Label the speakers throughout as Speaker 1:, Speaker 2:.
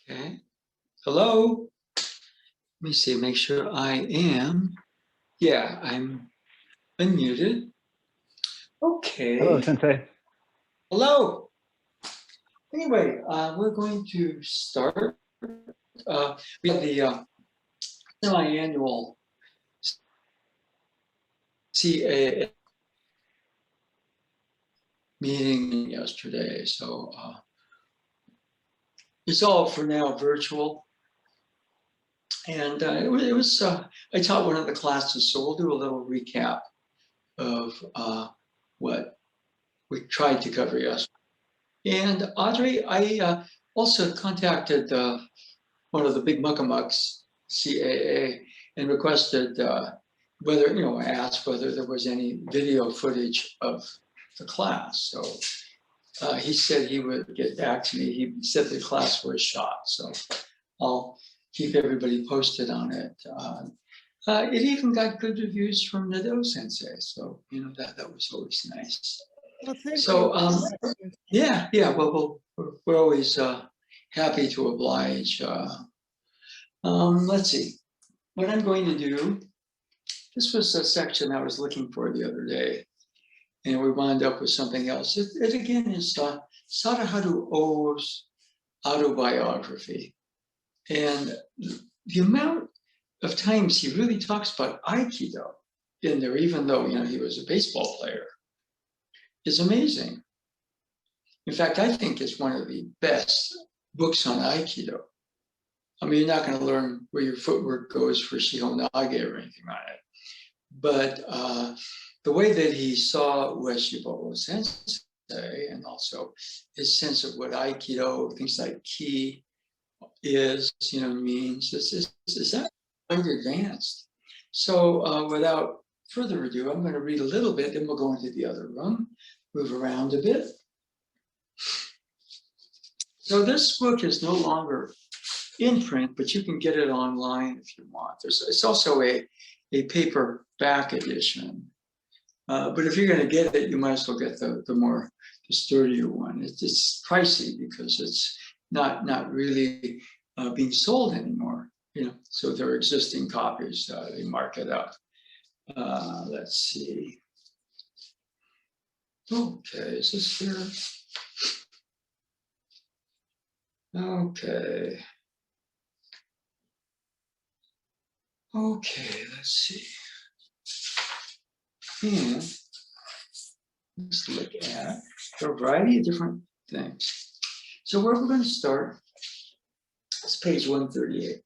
Speaker 1: Okay. Hello. Let me see, make sure I am. Yeah, I'm unmuted.
Speaker 2: Hello,
Speaker 1: Okay.
Speaker 2: Sensei.
Speaker 1: Hello. Anyway, we're going to start. We have the semi-annual CAA meeting yesterday. So it's all for now virtual. And it was I taught one of the classes, so we'll do a little recap of what we tried to cover yesterday. And Audrey, I also contacted one of the big muckamucks, CAA, and requested whether, I asked whether there was any video footage of the class. So he said he would get back to me. He said the class was shot. So I'll keep everybody posted on it. It even got good reviews from Nadeau Sensei. So, that was always nice.
Speaker 3: Well, thank
Speaker 1: So,
Speaker 3: you.
Speaker 1: yeah. Well, we're always happy to oblige. Let's see. What I'm going to do. This was a section I was looking for the other day, and we wound up with something else. It again is Sadaharu O's autobiography, and the amount of times he really talks about Aikido in there, even though he was a baseball player, is amazing. In fact, I think it's one of the best books on Aikido. I mean, you're not going to learn where your footwork goes for Shihonage or anything on it. But the way that he saw Ueshiba Sensei and also his sense of what Aikido, things like Ki is, means, is that quite advanced. So without further ado, I'm going to read a little bit, then we'll go into the other room, move around a bit. So this book is no longer in print, but you can get it online if you want. It's also a paperback edition. But if you're going to get it, you might as well get the sturdier one. It's pricey because it's not really being sold anymore. So there are existing copies. They mark it up. Let's see. Okay, is this here? Okay. Okay, let's see. And let's look at a variety of different things. So where we're going to start is page 138.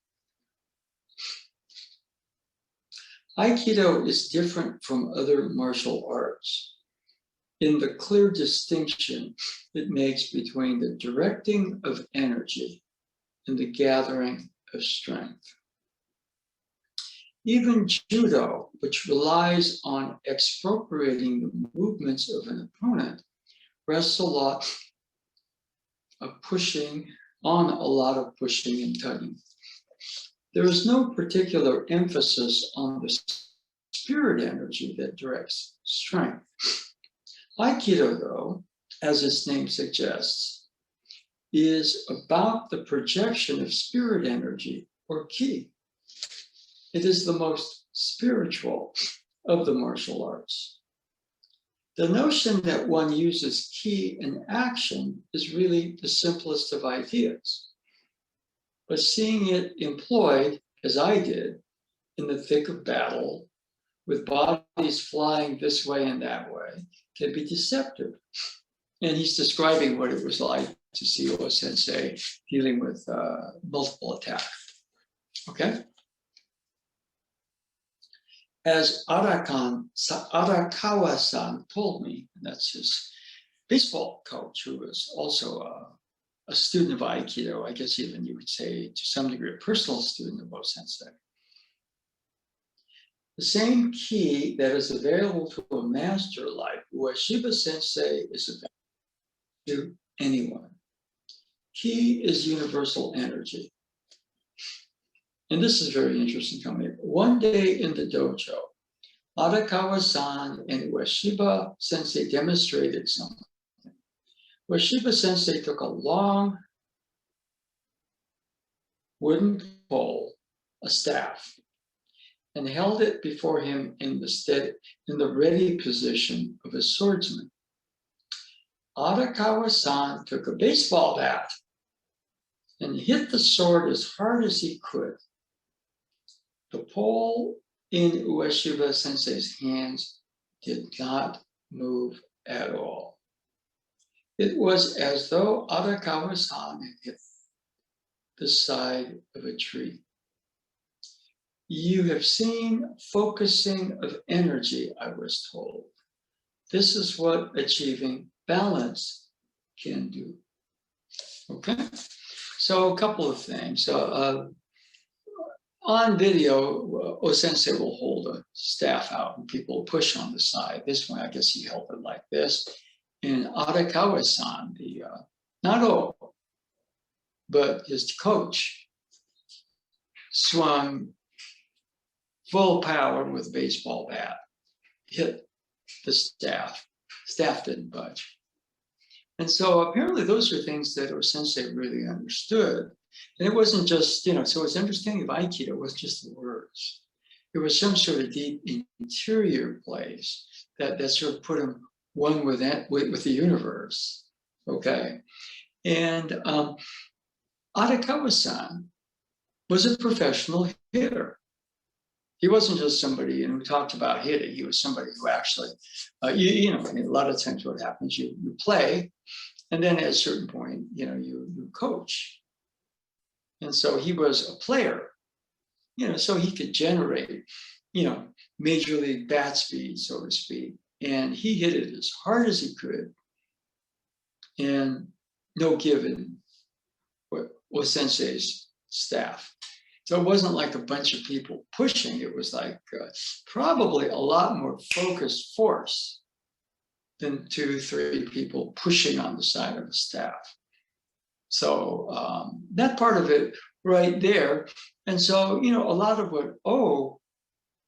Speaker 1: Aikido is different from other martial arts in the clear distinction it makes between the directing of energy and the gathering of strength. Even judo, which relies on expropriating the movements of an opponent, rests a lot of pushing and tugging. There is no particular emphasis on the spirit energy that directs strength. Aikido, though, as its name suggests, is about the projection of spirit energy, or ki. It is the most spiritual of the martial arts. The notion that one uses ki in action is really the simplest of ideas. But seeing it employed, as I did, in the thick of battle, with bodies flying this way and that way, can be deceptive. And he's describing what it was like to see O Sensei dealing with multiple attacks. Okay? As Arakawa-san told me, and that's his baseball coach, who was also a student of Aikido, I guess even you would say to some degree a personal student of O Sensei. The same ki that is available to a master like Ueshiba Sensei is available to anyone. Ki is universal energy. And this is very interesting coming. One day in the dojo, Arakawa-san and Ueshiba Sensei demonstrated something. Ueshiba Sensei took a long wooden pole, a staff, and held it before him in the ready position of a swordsman. Arakawa-san took a baseball bat and hit the sword as hard as he could. The pole in Ueshiba Sensei's hands did not move at all. It was as though Arakawa-san had hit the side of a tree. You have seen focusing of energy, I was told. This is what achieving balance can do. Okay, so a couple of things. On video, O-sensei will hold a staff out and people push on the side. This one, I guess he held it like this. And Arakawa-san, not O, but his coach, swung full power with a baseball bat, hit the staff. Staff didn't budge. And so apparently those are things that O-sensei really understood. And it wasn't just, so what's interesting of Aikido was just the words. It was some sort of deep interior place that sort of put him one with the universe, okay? And Arakawa-san was a professional hitter. He wasn't just somebody who talked about hitting. He was somebody who actually, I mean, a lot of times what happens, you play, and then at a certain point, you coach. And so he was a player, so he could generate, major league bat speed, so to speak. And he hit it as hard as he could. And no given was Sensei's staff. So it wasn't like a bunch of people pushing. It was like probably a lot more focused force than 2-3 people pushing on the side of the staff. So that part of it right there. And so, a lot of what O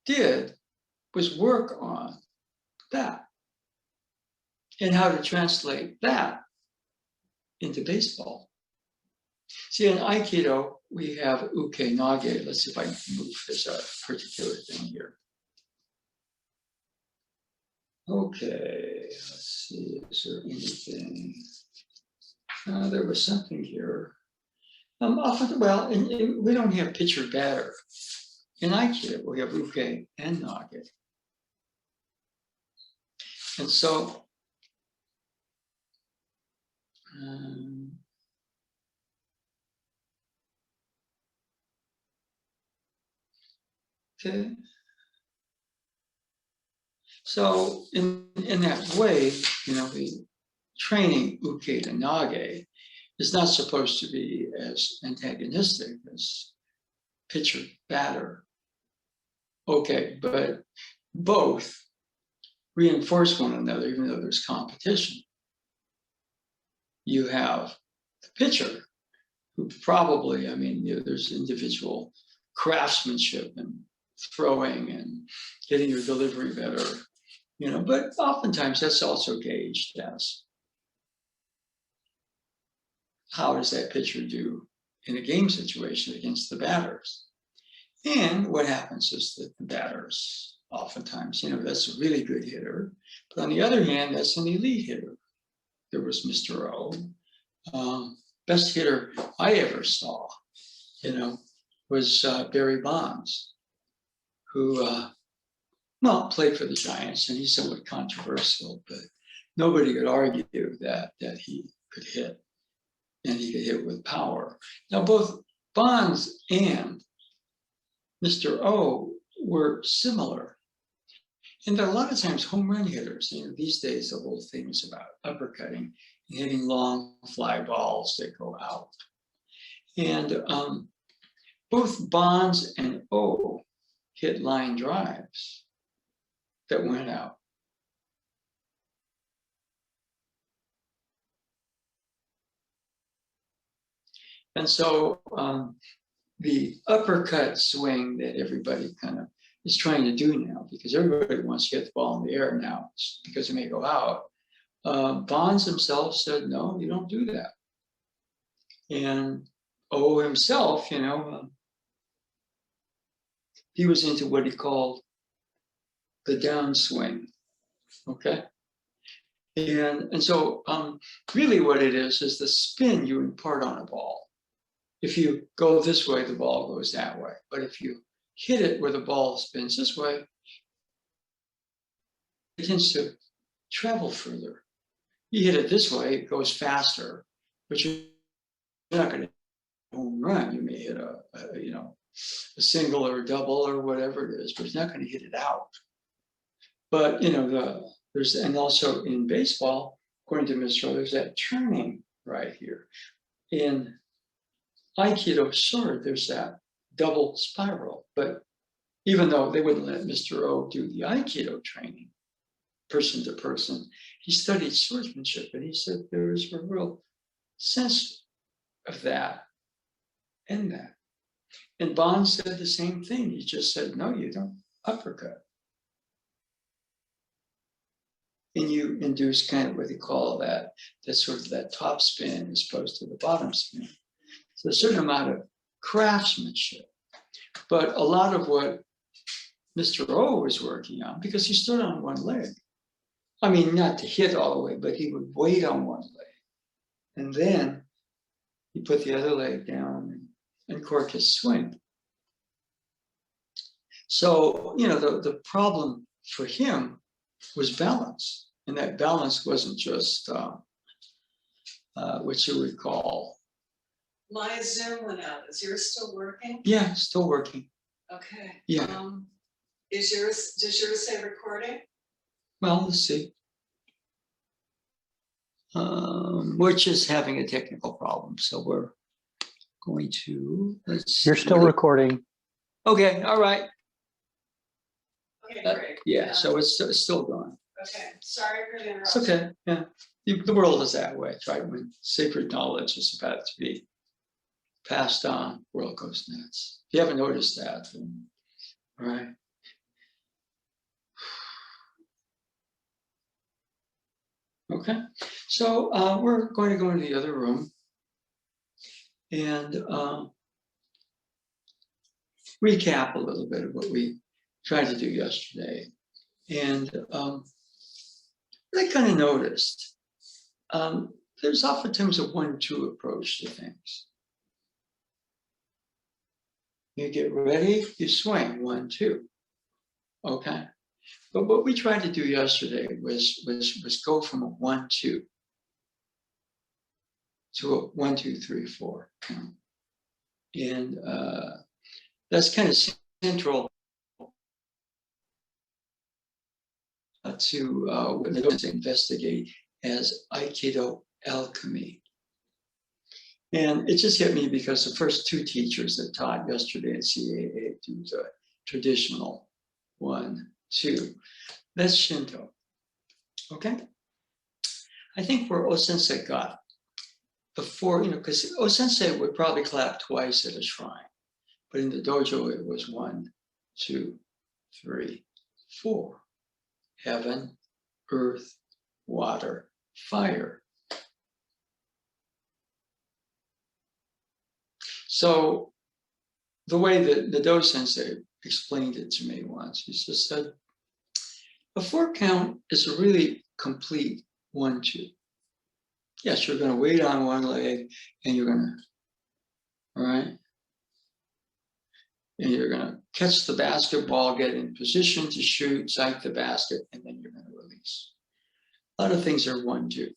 Speaker 1: did was work on that and how to translate that into baseball. See, in Aikido, we have uke nage. Let's see if I can move this particular thing here. Okay, let's see, is there anything? There was something here. We don't have pitcher batter. In Aikido, we have uke and nage. And so, okay. So in that way, the training uke to nage is not supposed to be as antagonistic as pitcher batter. Okay, but both reinforce one another, even though there's competition. You have the pitcher who probably, there's individual craftsmanship and throwing and getting your delivery better, but oftentimes that's also gauged as how does that pitcher do in a game situation against the batters? And what happens is that the batters, oftentimes, that's a really good hitter, but on the other hand, that's an elite hitter. There was Mr. O. Best hitter I ever saw, was Barry Bonds, who, played for the Giants, and he's somewhat controversial, but nobody could argue that he could hit, and he could hit with power. Now, both Bonds and Mr. O were similar. And there are a lot of times home run hitters. These days, the whole thing is about uppercutting and hitting long fly balls that go out. And both Bonds and O hit line drives that went out. And so the uppercut swing that everybody kind of is trying to do now, because everybody wants to get the ball in the air now because it may go out. Bonds himself said, no, you don't do that. And O himself, he was into what he called the downswing, okay? And so really what it is the spin you impart on a ball. If you go this way, the ball goes that way. But if you hit it where the ball spins this way, it tends to travel further. You hit it this way, it goes faster, but you're not going to home run. You may hit a single or a double or whatever it is, but it's not going to hit it out. But there's, and also in baseball, according to Mr. O, there's that turning right here. In Aikido sword, there's that double spiral. But even though they wouldn't let Mr. O do the Aikido training, person to person, he studied swordsmanship, and he said there was a real sense of that in that. And Bond said the same thing. He just said, no, you don't uppercut. And you induce kind of what they call that sort of that top spin as opposed to the bottom spin. So a certain amount of craftsmanship. But a lot of what Mr. O was working on, because he stood on one leg. I mean, not to hit all the way, but he would wait on one leg. And then he put the other leg down and cork his swing. So, the problem for him was balance. And that balance wasn't just what you would call.
Speaker 3: My Zoom went out. Is yours still working?
Speaker 1: Yeah, still working.
Speaker 3: Okay.
Speaker 1: Yeah.
Speaker 3: Does yours say recording?
Speaker 1: Well, let's see. We're just having a technical problem, so we're going to.
Speaker 2: You're still recording.
Speaker 1: Okay, all right.
Speaker 3: Okay, great.
Speaker 1: Yeah, so it's still going.
Speaker 3: Okay, sorry for the
Speaker 1: It's
Speaker 3: interruption.
Speaker 1: okay. Yeah, the world is that way, right? When sacred knowledge is about to be passed on, world goes nuts. If you haven't noticed that, then, all right. Okay, so we're going to go into the other room and recap a little bit of what we tried to do yesterday. And I kind of noticed there's oftentimes a 1-2 approach to things. You get ready, you swing 1-2. Okay. But what we tried to do yesterday was go from a 1-2 to a 1-2-3-4 count. And that's kind of central to what they investigate as Aikido alchemy. And it just hit me because the first 2 teachers that taught yesterday at CAA do the traditional 1-2. That's Shinto. Okay? I think where O-sensei got before, because O-sensei would probably clap twice at a shrine, but in the dojo it was 1, 2, 3, 4. Heaven, earth, water, fire. So the way that the Do Sensei explained it to me once, he just said, a 4 count is a really complete 1-2. Yes, you're going to wait on one leg and you're going to, all right? And you're going to catch the basketball, get in position to shoot, sight the basket, and then you're going to release. A lot of things are 1-2.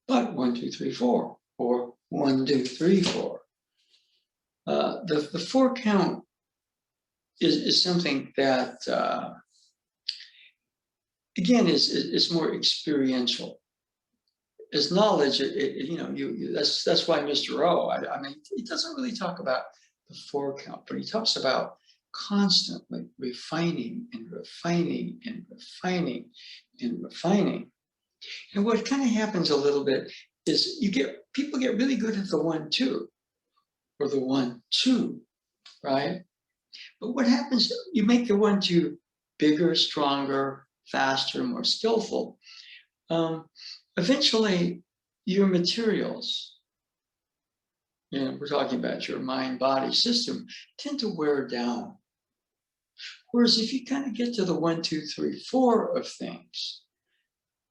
Speaker 1: But 1, 2, 3, 4, or 1, 2, 3, 4. The 4 count is something that, again, is more experiential. As knowledge, that's why Mr. O, I mean, he doesn't really talk about the 4 count, but he talks about constantly refining and refining and refining and refining. And what kind of happens a little bit is people get really good at the 1-2 or the 1-2, right? But what happens, you make the 1-2 bigger, stronger, faster, more skillful. Eventually, your materials and we're talking about your mind-body system, tend to wear down. Whereas if you kind of get to the 1, 2, 3, 4 of things,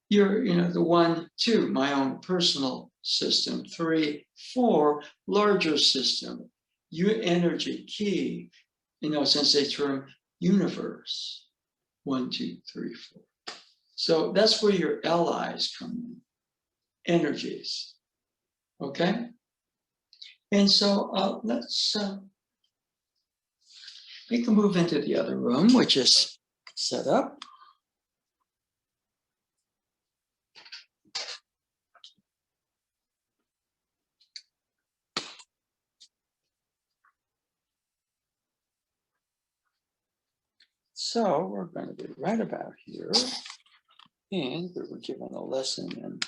Speaker 1: you're, the 1, 2, my own personal system, 3, 4, larger system, your energy, key, sensei term, universe, 1, 2, 3, 4. So that's where your allies come in, energies, okay? And so let's make a move into the other room, which is set up. So we're going to be right about here. And we were given a lesson and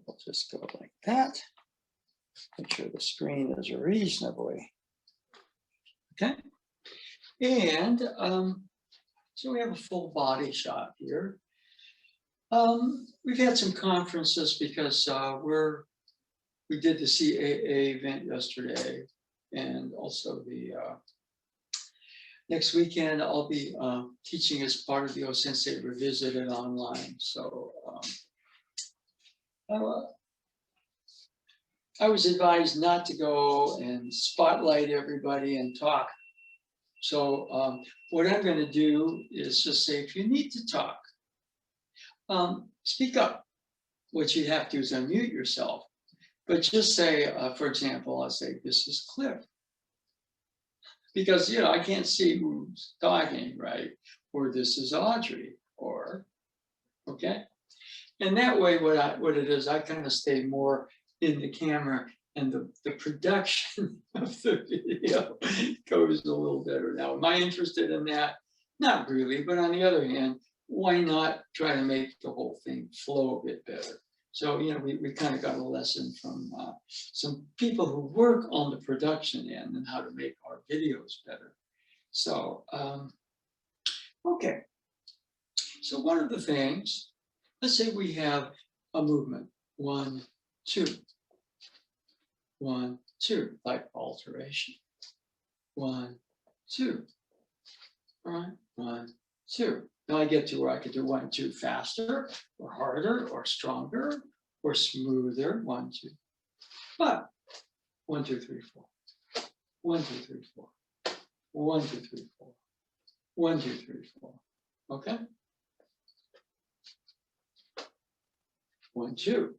Speaker 1: we'll just go like that. Make sure the screen is reasonably, okay? And so we have a full body shot here. We've had some conferences because we did the CAA event yesterday, and also the next weekend I'll be teaching as part of the O-Sensei Revisited online. So I was advised not to go and spotlight everybody and talk. So what I'm going to do is just say, if you need to talk, speak up. What you have to do is unmute yourself. But just say, for example, I'll say, this is Cliff. Because, I can't see who's talking, right? Or this is Audrey, or, okay? And that way, what it is, I kind of stay more in the camera, and the production of the video goes a little better. Now, am I interested in that? Not really, but on the other hand, why not try to make the whole thing flow a bit better? So, we kind of got a lesson from some people who work on the production end and how to make our videos better. So, okay. So one of the things, let's say we have a movement, 1, 2. 1, 2, like alteration. 1, 2. All right, 1, 2. Now I get to where I could do 1, 2 faster, or harder, or stronger, or smoother. 1, 2. But 1, 2, 3, 4. 1, 2, 3, 4. 1, 2, 3, 4. 1, 2, 3, 4. Okay. 1, 2.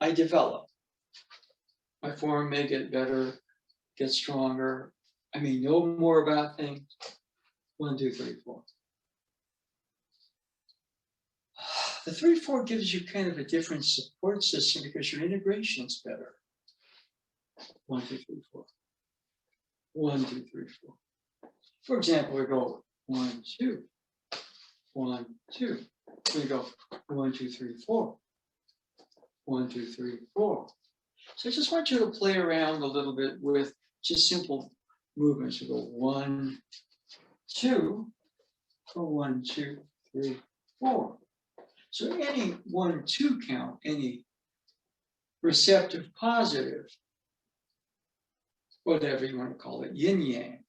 Speaker 1: I develop. My form may get better, get stronger. I may know more about things. 1, 2, 3, 4. The 3, 4 gives you kind of a different support system because your integration is better. 1, 2, 3, 4. 1, 2, 3, 4. For example, we go 1, 2. 1, 2. We go 1, 2, 3, 4. 1, 2, 3, 4. So I just want you to play around a little bit with just simple movements. You go 1, 2, or 1, 2, 3, 4. So any 1, 2 count, any receptive positive, whatever you want to call it, yin yang,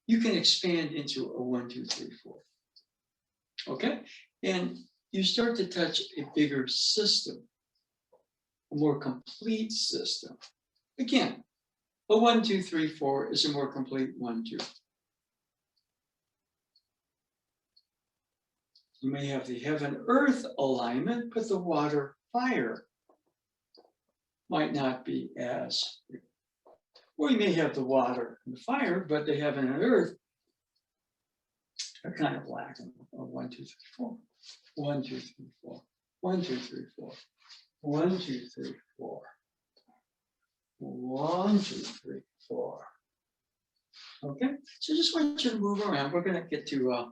Speaker 1: you can expand into a 1, 2, 3, 4. Okay? And you start to touch a bigger system, a more complete system. Again, a 1, 2, 3, 4 is a more complete 1, 2. You may have the heaven-earth alignment, but the water-fire might not be as, or you may have the water and the fire, but the heaven and earth are kind of lacking. 1, 2, 3, 4. 1, 2, 3, 4. 1, 2, 3, 4. 1, 2, 3, 4. 1, 2, 3, 4. Okay, so just want you to move around. We're going to get to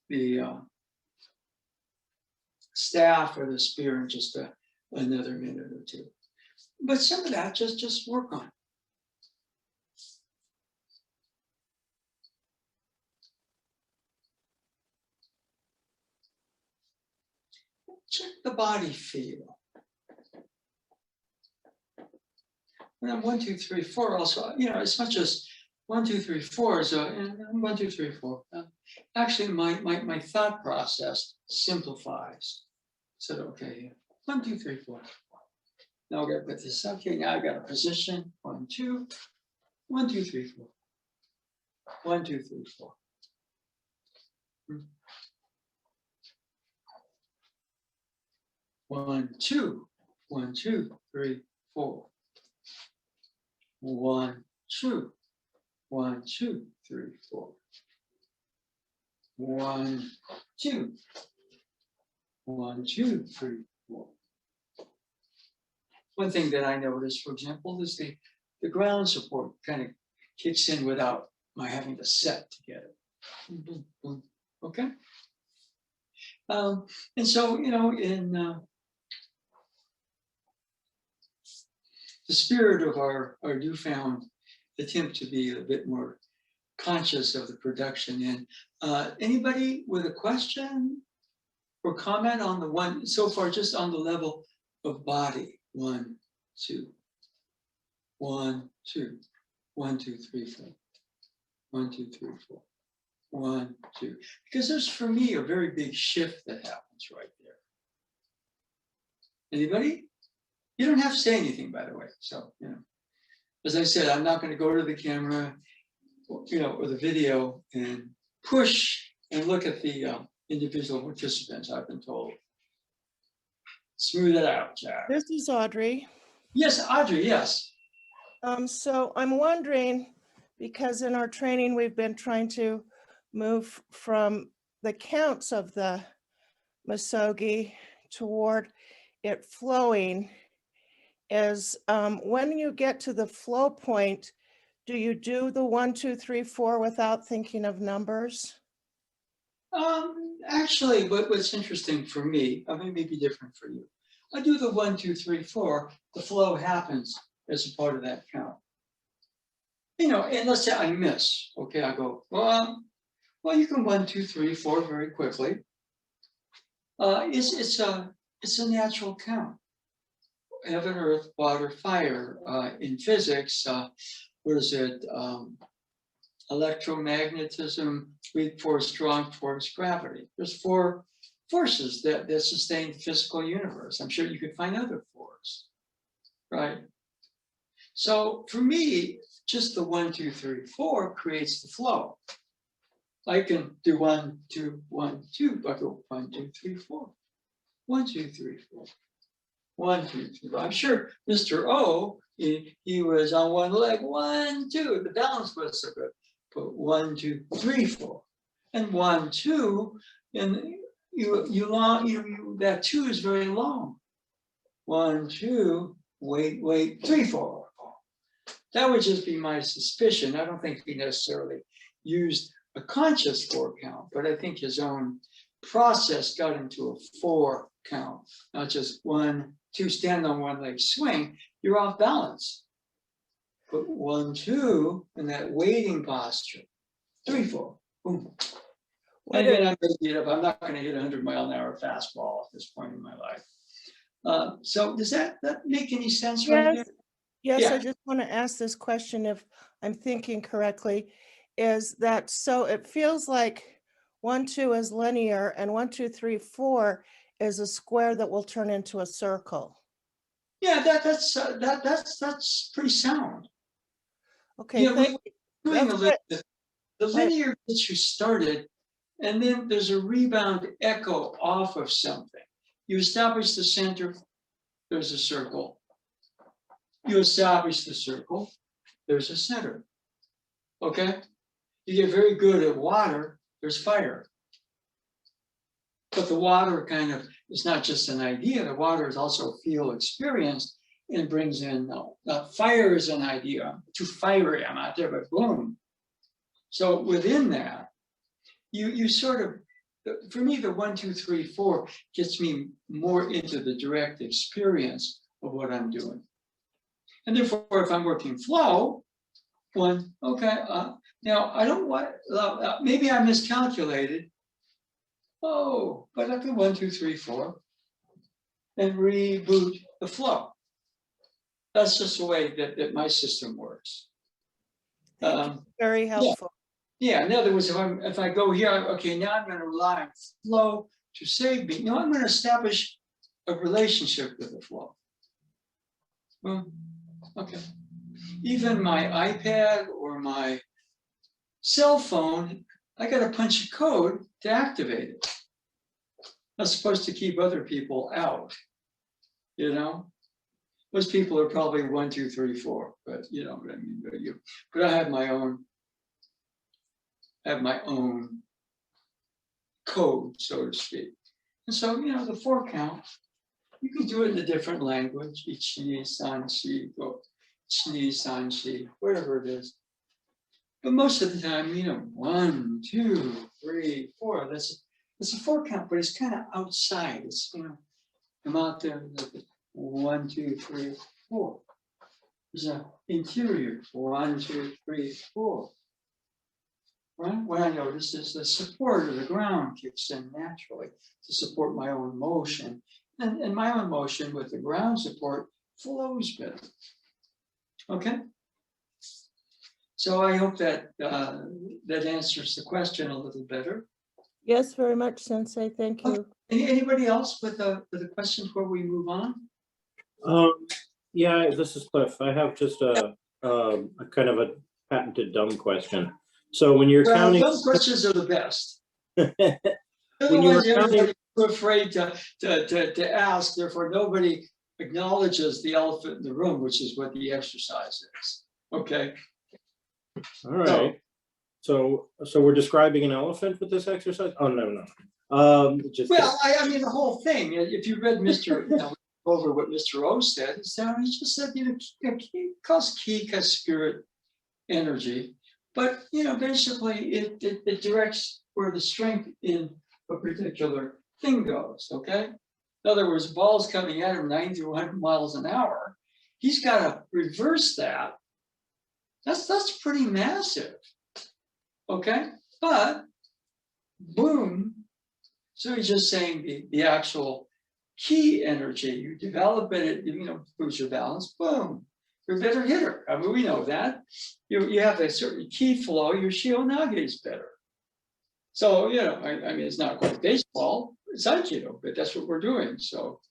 Speaker 1: the staff or the spear in just another minute or two. But some of that, just work on. Check the body feel. when I'm 1, 2, 3, 4, also, as much as 1, 2, 3, 4 is and 1, 2, 3, 4. Actually, my thought process simplifies. Said, okay, 1, 2, 3, 4. Now I got to put this up here. Now I got a position. 1, 2, 1, 2, 3, 4. 1, 2, 3, 4. 1, 2, 1, 2, 3, 4. 1, 2, 1, 2, 3, 4. 1, 2, 1, 2, 3, 4. One thing that I noticed, for example, is the ground support kind of kicks in without my having to set to get it. Boom, boom. Okay. And so, in the spirit of our newfound attempt to be a bit more conscious of the production, and anybody with a question or comment on the one so far, just on the level of body? 1, 2, 1, 2, 1, 2, 3, 4. 1, 2, 3, 4. 1, 2. Because there's, for me, a very big shift that happens right there. Anybody? You don't have to say anything, by the way. So, as I said, I'm not going to go to the camera, or the video and push and look at the individual participants, I've been told. Smooth it out, Jack.
Speaker 4: This is Audrey.
Speaker 1: Yes, Audrey, yes.
Speaker 4: So I'm wondering, because in our training, we've been trying to move from the counts of the misogi toward it flowing, is when you get to the flow point, do you do the 1, 2, 3, 4 without thinking of numbers?
Speaker 1: Actually, what's interesting for me, I mean, maybe different for you. I do the 1, 2, 3, 4. The flow happens as a part of that count. And let's say I miss. Okay, I go, well, you can 1, 2, 3, 4 very quickly. It's a natural count. Heaven, earth, water, fire. In physics, what is it? Electromagnetism, weak force, strong force, gravity. There's 4 forces that sustain the physical universe. I'm sure you could find other 4s, right? So for me, just the 1, 2, 3, 4 creates the flow. I can do 1, 2, 1, 2, but go 1, 2, 3, 4. 1, 2, 3, 4. 1, 2, 3, 4. I'm sure Mr. O, he was on one leg. 1, 2. The balance was so good. But 1, 2, 3, 4, and 1, 2, and that 2 is very long. 1, 2, wait, 3, 4. That would just be my suspicion. I don't think he necessarily used a conscious 4 count, but I think his own process got into a 4 count, not just 1, 2, stand on one leg, swing. You're off balance. But 1, 2, and that waiting posture. 3, 4, boom. And again, I'm not going to hit a 100-mile-an-hour fastball at this point in my life. So does that make any sense right there?
Speaker 4: Yes,
Speaker 1: Yeah.
Speaker 4: I just want to ask this question, if I'm thinking correctly, is that so it feels like 1, 2 is linear and 1, 2, 3, 4 is a square that will turn into a circle.
Speaker 1: Yeah, that's pretty sound.
Speaker 4: Okay, thank you.
Speaker 1: Doing
Speaker 4: That's
Speaker 1: the linear gets you started, and then there's a rebound echo off of something. You establish the center, there's a circle. You establish the circle, there's a center. Okay? You get very good at water, there's fire. But the water kind of is not just an idea, the water is also feel experienced, and brings in, fire is an idea, too fiery, I'm out there, but boom. So within that, you sort of, for me, the 1, 2, 3, 4 gets me more into the direct experience of what I'm doing. And therefore, if I'm working flow, 1, okay, now I don't want, maybe I miscalculated. Oh, but I can 1, 2, 3, 4, and reboot the flow. that's just the way that my system works.
Speaker 4: Very helpful.
Speaker 1: Yeah, in other words, if I go here, okay, now I'm going to rely on flow to save me. No, I'm going to establish a relationship with the flow. Well, okay. Even my iPad or my cell phone, I got to punch a code to activate it. I'm supposed to keep other people out, you know? Most people are probably 1, 2, 3, 4, but you know what I mean. But I have my own code, so to speak. And so, you know, the 4 count, you can do it in a different language, ichi, san, shi, go, ichi, san, shi, whatever it is. But most of the time, you know, 1, 2, 3, 4, that's a 4 count, but it's kind of outside. It's, you know, I'm out there, 1, 2, 3, 4. There's an interior, 1, 2, 3, 4. Right? What I notice is the support of the ground kicks in naturally to support my own motion. And my own motion with the ground support flows better. Okay? So I hope that that answers the question a little better.
Speaker 4: Yes, very much, Sensei. Thank you.
Speaker 1: Anybody else with a question before we move on?
Speaker 5: Yeah, this is Cliff. I have just a kind of a patented dumb question. So when you're counting,
Speaker 1: those questions are the best.
Speaker 5: when
Speaker 1: Otherwise,
Speaker 5: you're counting,
Speaker 1: everybody's too afraid to ask. Therefore, nobody acknowledges the elephant in the room, which is what the exercise is. Okay.
Speaker 5: all right. So we're describing an elephant with this exercise? Oh no. Just
Speaker 1: Well, I mean the whole thing. If you read Mr. over what Mr. O said, he just said, ki calls ki spirit energy. But basically, it directs where the strength in a particular thing goes. Okay, in other words, ball's coming at him 90 to 100 miles an hour. He's got to reverse that. That's pretty massive. Okay, but boom. So he's just saying the actual key energy. You develop it. Boosts your balance. Boom. You're a better hitter. I mean, we know that. You have a certain key flow, your Shio-nage is better. So, I mean, it's not quite baseball, it's Aikido, but that's what we're doing. So,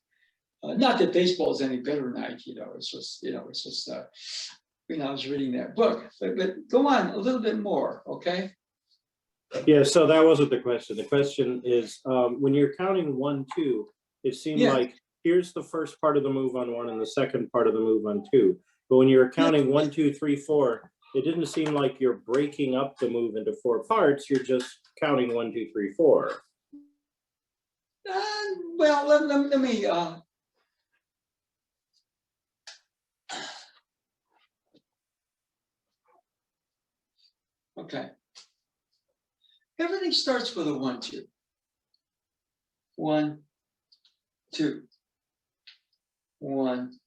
Speaker 1: not that baseball is any better than Aikido, it's just, I was reading that book, but go on a little bit more, okay?
Speaker 5: yeah, so that wasn't the question. The question is, when you're counting 1, 2, it seemed like here's the first part of the move on 1 and the second part of the move on 2. But when you're counting 1, 2, 3, 4, it didn't seem like you're breaking up the move into 4 parts. You're just counting 1, 2, 3, 4.
Speaker 1: Well, let me. Okay. Everything starts with a 1, 2. 1, 2. 1,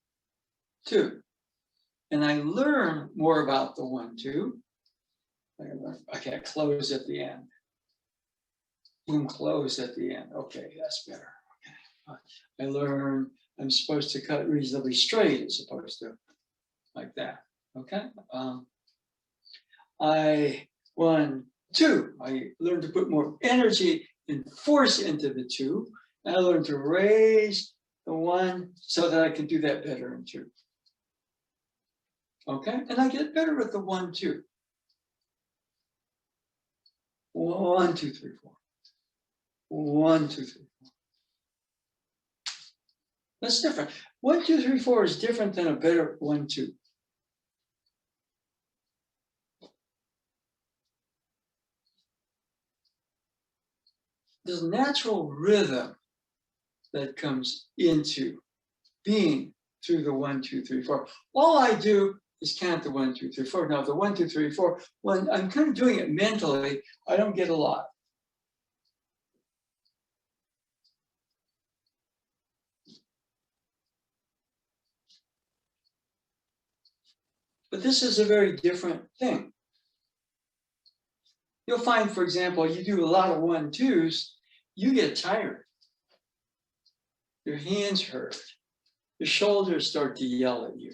Speaker 1: 2. And I learn more about the 1, 2. Okay, close at the end. Boom, close at the end. Okay, that's better. Okay. I learn I'm supposed to cut reasonably straight as opposed to like that. Okay. 1, 2. I learn to put more energy and force into the 2. And I learn to raise the 1 so that I can do that better in 2. Okay, and I get better with the 1, 2. 1, 2, 3, 4. 1, 2, 3, 4. That's different. 1, 2, 3, 4 is different than a better 1, 2. There's natural rhythm that comes into being through the 1, 2, 3, 4. All I do is count the 1, 2, 3, 4. Now, the 1, 2, 3, 4, when I'm kind of doing it mentally, I don't get a lot. But this is a very different thing. You'll find, for example, you do a lot of 1, 2s, you get tired. Your hands hurt. Your shoulders start to yell at you.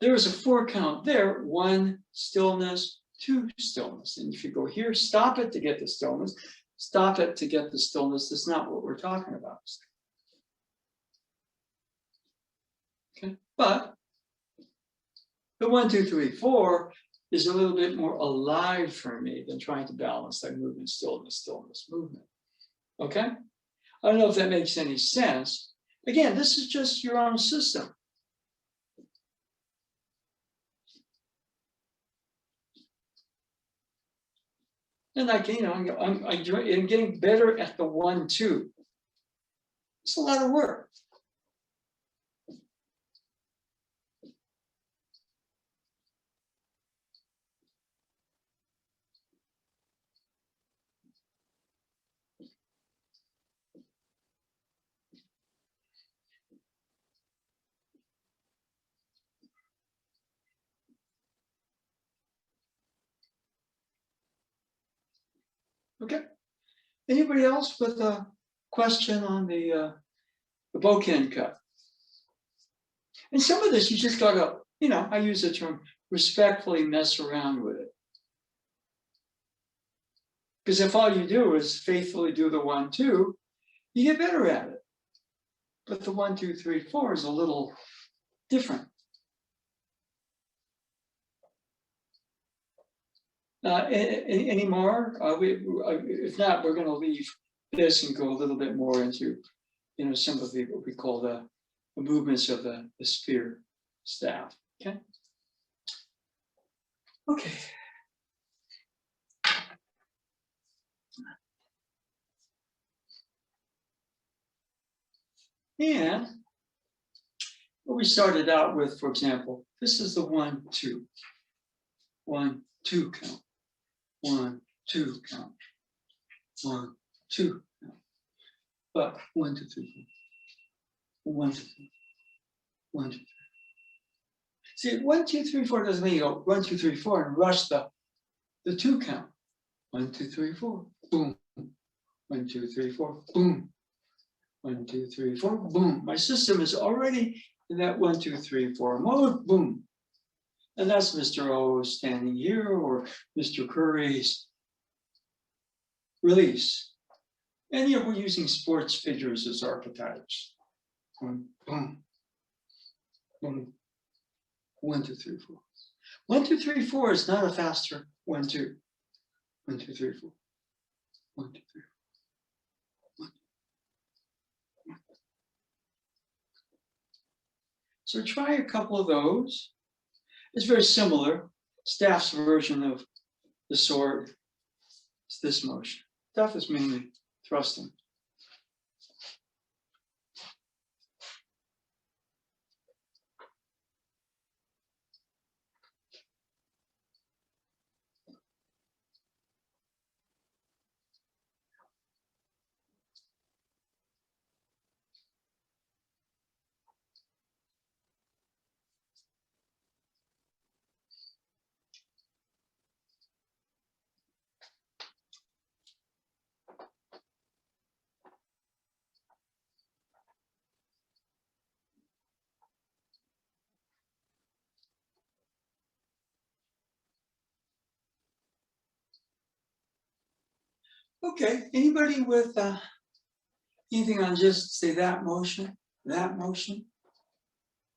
Speaker 1: there is a 4 count there, 1 stillness, 2 stillness. And if you go here, stop it to get the stillness, stop it to get the stillness. That's not what we're talking about. Okay, but the 1, 2, 3, 4 is a little bit more alive for me than trying to balance that movement, stillness, stillness, movement. Okay? I don't know if that makes any sense. Again, this is just your own system. And I can, you know, I'm getting better at the 1, 2. It's a lot of work. Okay. Anybody else with a question on the Boken cut? And some of this you just gotta, you know, I use the term respectfully mess around with it. Because if all you do is faithfully do the 1, 2, you get better at it. But the 1, 2, 3, 4 is a little different. Any more? If not, we're going to leave this and go a little bit more into, you know, some of the what we call the movements of the spear staff. Okay. Okay. And what we started out with, for example, this is the 1, 2. 1, 2 count. 1, 2 count. 1, 2 count. But 1, 2, 3, 4. 1, 2, 3. 1, 2, 3. See, 1, 2, 3, 4 doesn't mean you go 1, 2, 3, 4 and rush the 2 count. 1, 2, 3, 4. Boom. 1, 2, 3, 4. Boom. 1, 2, 3, 4. Boom. My system is already in that 1, 2, 3, 4 mode. Boom. And that's Mr. O standing here or Mr. Curry's release. And yeah, we're using sports figures as archetypes. Boom, boom, boom. 1, 2, 3, 4. 1, 2, 3, 4 is not a faster 1, 2. 1, 2, 3, 4. 1, 2, 3, 4. 1. So try a couple of those. It's very similar. Staff's version of the sword is this motion. Staff is mainly thrusting. Okay, anybody with anything on just say that motion, that motion?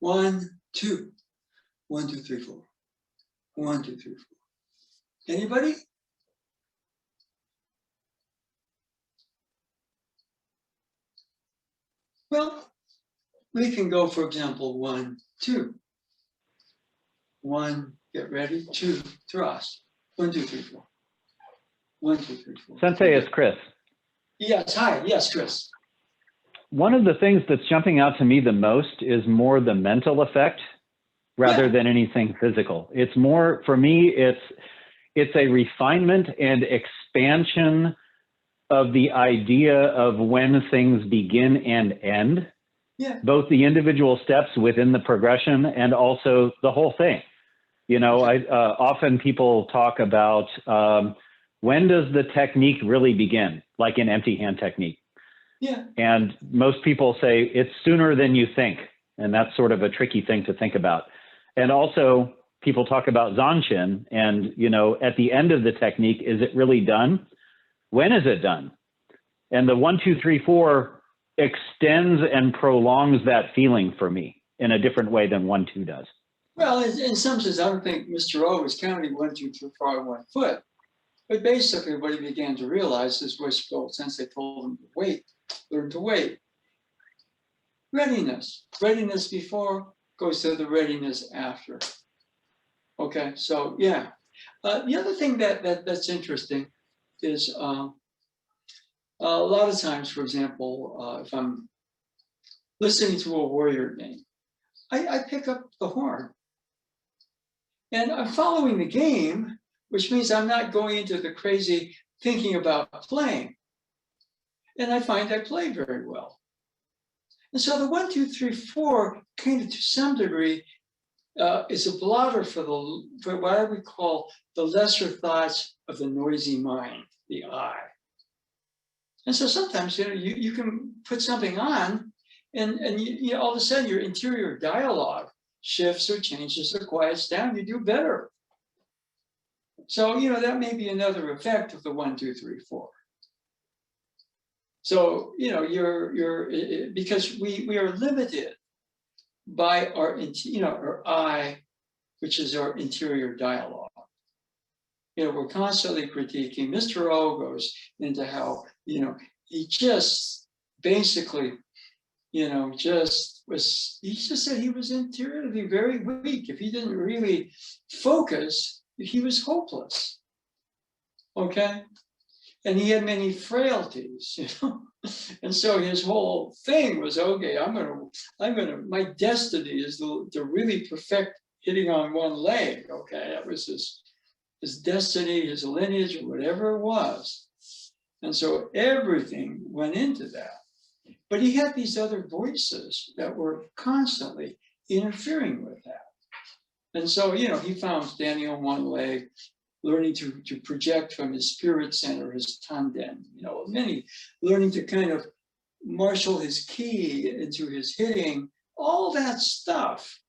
Speaker 1: 1, 2. 1, 2, 3, 4. 1, 2, 3, 4. Anybody? Well, we can go, for example, 1, 2. 1, get ready, 2, thrust. 1, 2, 3, 4. 1, 2, 3, 4.
Speaker 2: Sensei, it's Chris.
Speaker 1: Yes, hi, yes, Chris.
Speaker 2: One of the things that's jumping out to me the most is more the mental effect rather than anything physical. It's more, for me, it's a refinement and expansion of the idea of when things begin and end.
Speaker 1: Yeah.
Speaker 2: Both the individual steps within the progression and also the whole thing. You know, often people talk about when does the technique really begin, like an empty hand technique.
Speaker 1: Yeah.
Speaker 2: And most people say it's sooner than you think. And that's sort of a tricky thing to think about. And also people talk about Zanshin, and, you know, at the end of the technique, is it really done? When is it done? And the 1, 2, 3, 4 extends and prolongs that feeling for me in a different way than 1, 2 does.
Speaker 1: Well, in some sense, I don't think Mr. O was counting 1, 2, 3, 4 on 1 foot. But basically what he began to realize is was, well, since they told him to wait, learn to wait. Readiness. Readiness before goes to the readiness after. Okay, so yeah. The other thing that's interesting is a lot of times, for example, if I'm listening to a warrior game, I pick up the horn. And I'm following the game, which means I'm not going into the crazy thinking about playing. And I find I play very well. And so the 1, 2, 3, 4 kind of to some degree is a blotter for what I would call the lesser thoughts of the noisy mind, the I. And so sometimes, you know, you can put something on and you all of a sudden your interior dialogue shifts or changes or quiets down, you do better. So, you know, that may be another effect of the 1, 2, 3, 4. So, you know, because we are limited by our, you know, our I, which is our interior dialogue. You know, we're constantly critiquing. Mr. O goes into how, you know, he just basically, you know, he just said he was interiorly very weak. If he didn't really focus, he was hopeless. Okay. And he had many frailties, you know. And so his whole thing was, okay, my destiny is to really perfect hitting on one leg. Okay. That was his destiny, his lineage, or whatever it was. And so everything went into that. But he had these other voices that were constantly interfering with that. And so, you know, he found standing on one leg, learning to project from his spirit center, his tanden, you know, learning to kind of marshal his ki into his hitting, all that stuff,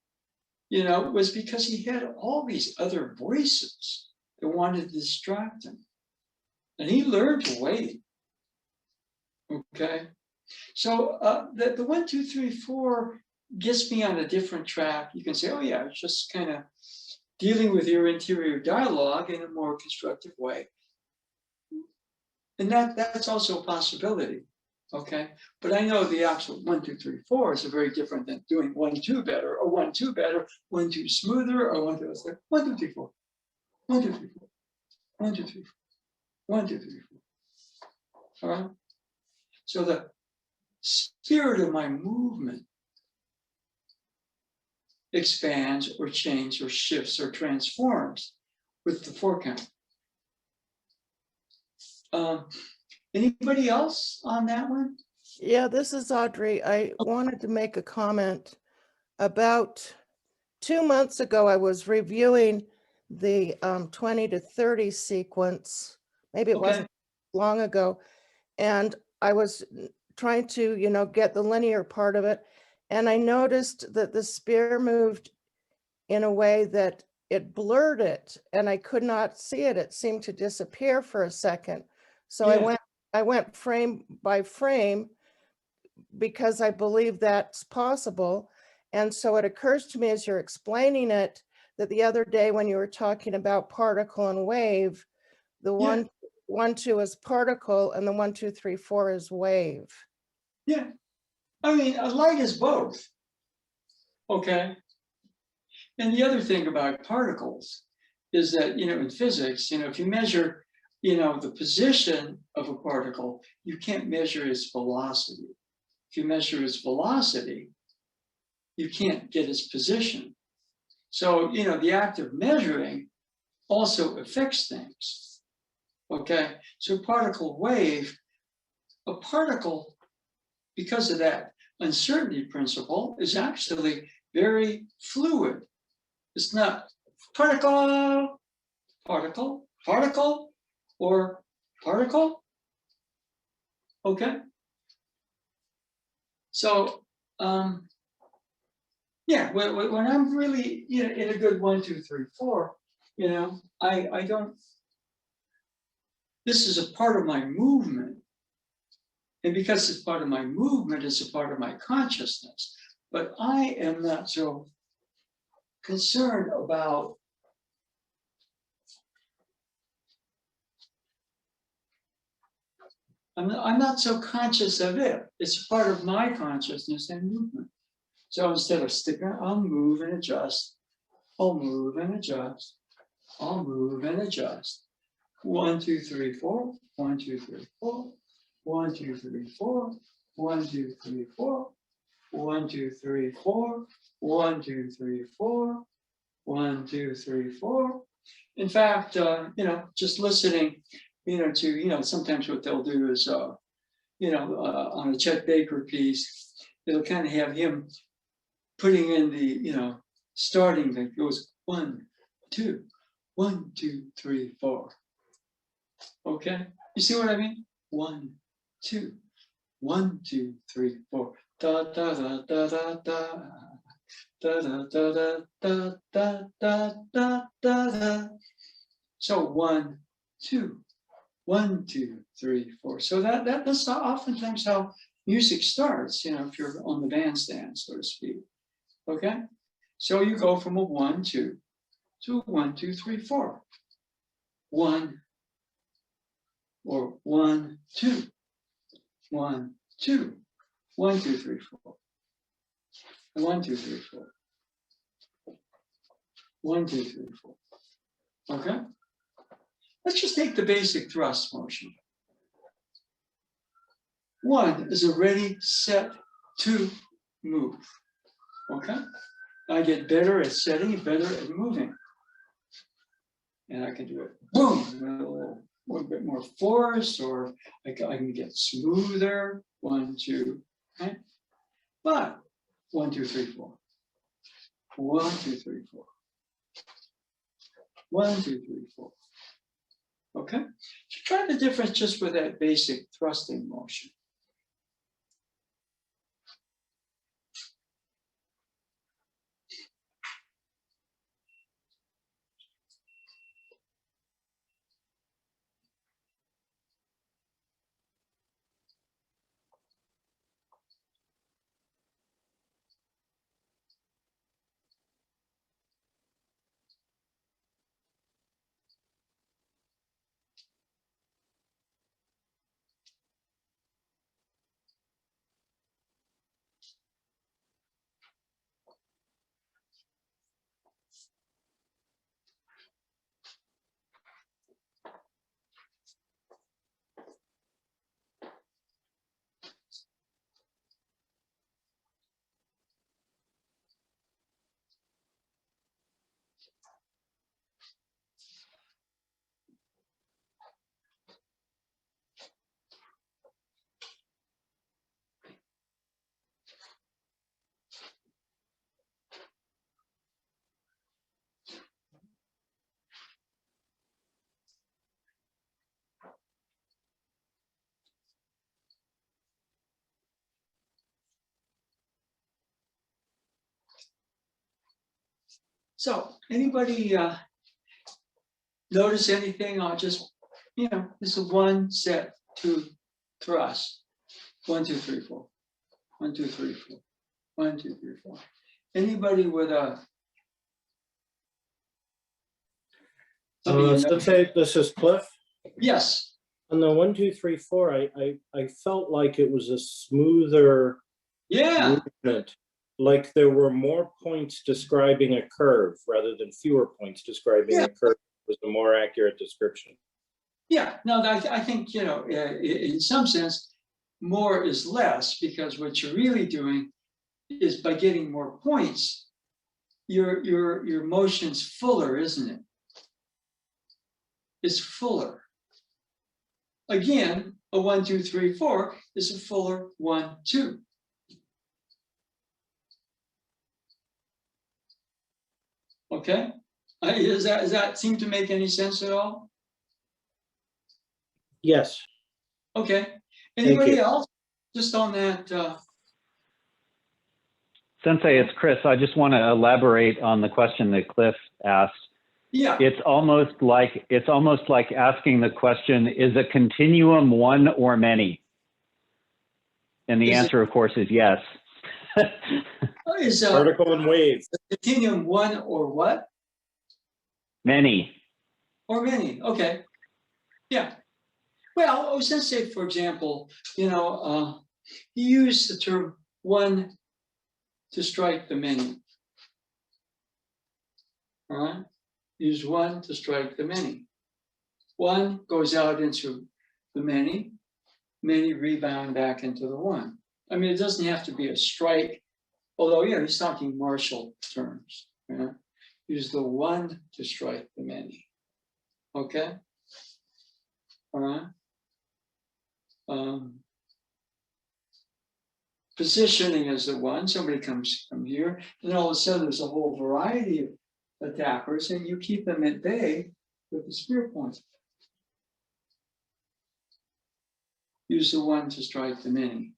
Speaker 1: you know, was because he had all these other voices that wanted to distract him. And he learned to wait. Okay. So the 1, 2, 3, 4 gets me on a different track. You can say, oh yeah, it's just kind of dealing with your interior dialogue in a more constructive way. And that's also a possibility. Okay. But I know the actual 1, 2, 3, 4 is very different than doing 1, 2 better, or 1, 2 better, 1, 2 smoother, or 1, 2, it's like 1, 2, 3, 4, 1, 2, 3, 4, 1, 2, 3, 4, 1, 2, 3, 4. All right. So the spirit of my movement expands or changes or shifts or transforms with the 4 count. Anybody else on that one?
Speaker 4: Yeah, this is Audrey. I wanted to make a comment. About 2 months ago, I was reviewing the 20 to 30 sequence. Maybe it wasn't long ago. And I was trying to, you know, get the linear part of it. And I noticed that the spear moved in a way that it blurred it and I could not see it. It seemed to disappear for a second. So
Speaker 1: Yeah.
Speaker 4: I went frame by frame because I believe that's possible. And so it occurs to me as you're explaining it that the other day when you were talking about particle and wave, the 1, 2 is particle and the 1, 2, 3, 4 is wave.
Speaker 1: Yeah. I mean, a light is both. Okay. And the other thing about particles is that, you know, in physics, you know, if you measure, you know, the position of a particle, you can't measure its velocity. If you measure its velocity, you can't get its position. So, you know, the act of measuring also affects things. Okay. So particle wave, a particle, because of that uncertainty principle, is actually very fluid. It's not particle, particle, particle, or particle. Okay. So Yeah, when I'm really, you know, in a good 1, 2, 3, 4, you know, I don't. This is a part of my movement, and because it's part of my movement, it's a part of my consciousness. But I am not so concerned about. I'm not so conscious of it. It's part of my consciousness and movement. So instead of sticking, I'll move and adjust. I'll move and adjust. I'll move and adjust. 1, 2, 3, 4. 1, 2, 3, 4. 1, 2, 3, 4. 1, 2, 3, 4. 1, 2, 3, 4. 1, 2, 3, 4. 1, 2, 3, 4. In fact, you know, just listening, you know, to, you know, sometimes what they'll do is, you know, on a Chet Baker piece, it'll kind of have him putting in the, you know, starting that goes 1, 2, 1, 2, 3, 4. Okay, you see what I mean? 1, 2, 1, 2, 3, 4. Da da da da da da. Da da da da da da da da da. So 1, 2, 1, 2, 3, 4. So that's oftentimes how music starts, you know, if you're on the bandstand, so to speak. Okay? So you go from a 1, 2 to 1, 2, 3, 4. 1 or 1, 2. 1, 2. 1, 2, 3, 4. 1, 2, 3, 4. 1, 2, 3, 4. Okay? Let's just take the basic thrust motion. 1 is a ready, set, to move. Okay? I get better at setting, better at moving. And I can do it boom, with a little bit more force, or I can get smoother. 1, 2, okay? But 1, 2, 3, 4. 1, 2, 3, 4. 1, 2, 3, 4. Okay? So try the difference just with that basic thrusting motion. So anybody notice anything? I'll just, you know, this is 1 set, 2 thrust. 1, 2, 3, 4. 1, 2, 3, 4. 1, 2, 3, 4. Anybody with a
Speaker 5: Let's say this is Cliff.
Speaker 1: yes.
Speaker 5: On the 1, 2, 3, 4, I felt like it was a smoother
Speaker 1: Yeah.
Speaker 5: movement, like there were more points describing a curve rather than fewer points describing a curve. Was a more accurate description.
Speaker 1: Yeah. No, I think, you know, in some sense, more is less, because what you're really doing is by getting more points, your motion's fuller, isn't it? It's fuller. Again, a 1, 2, 3, 4 is a fuller 1, 2. Okay? Does that seem to make any sense at all?
Speaker 5: Yes.
Speaker 1: Okay. Anybody
Speaker 5: you.
Speaker 1: else? Just on that.
Speaker 2: Sensei, it's Chris. I just want to elaborate on the question that Cliff asked.
Speaker 1: Yeah,
Speaker 2: It's almost like asking the question, is a continuum one or many? And the
Speaker 1: Is it-
Speaker 2: answer, of course, is yes.
Speaker 1: is
Speaker 5: Particle and wave.
Speaker 1: continuum one or what?
Speaker 2: Many.
Speaker 1: Or many, okay. Yeah. Well, I was going to say, for example, you use the term one to strike the many. All right? Use one to strike the many. One goes out into the many rebound back into the one. I mean, it doesn't have to be a strike, although, he's talking martial terms. Use the one to strike the many. Okay? All right? Positioning is the one. Somebody comes from here, and all of a sudden there's a whole variety of attackers, and you keep them at bay with the spear point. Use the one to strike the many.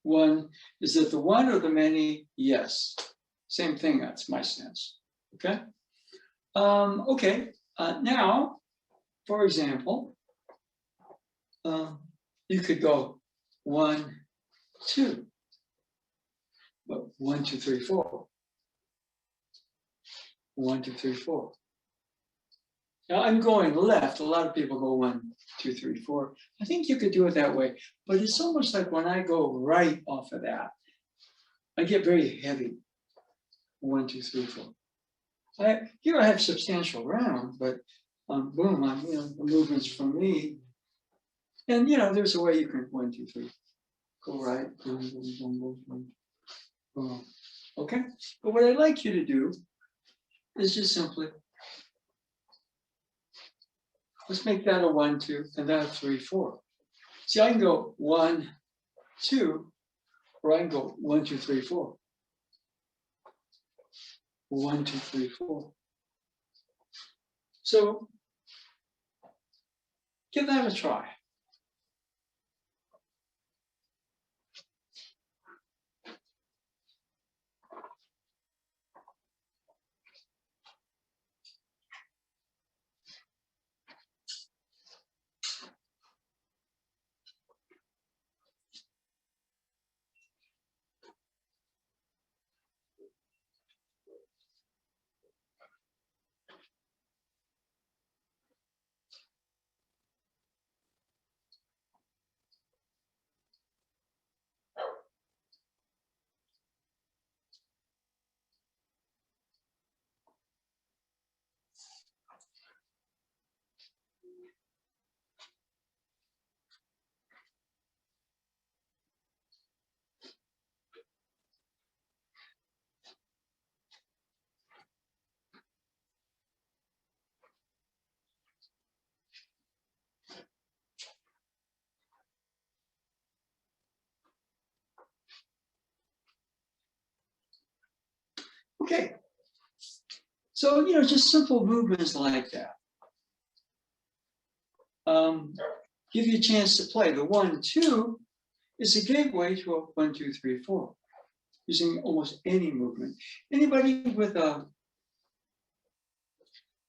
Speaker 1: One, is it the one or the many? Yes. Same thing, that's my sense. Okay? Now, for example, you could go 1, 2. But 1, 2, 3, 4. 1, 2, 3, 4. Now I'm going left. A lot of people go 1, 2, 3, 4. I think you could do it that way, but it's almost like when I go right off of that, I get very heavy. 1, 2, 3, 4. Here I have substantial round, but boom, the movement's from me. And there's a way you can 1, 2, 3, go right, boom, boom, boom, boom, boom, boom. Okay, but what I'd like you to do is just simply, let's make that a 1, 2, and that a 3, 4. See, I can go 1, 2, or I can go 1, 2, 3, 4. 1, 2, 3, 4. So give that a try. Okay, so just simple movements like that. Give you a chance to play. The 1, 2 is a gateway to a 1, 2, 3, 4, using almost any movement. Anybody with a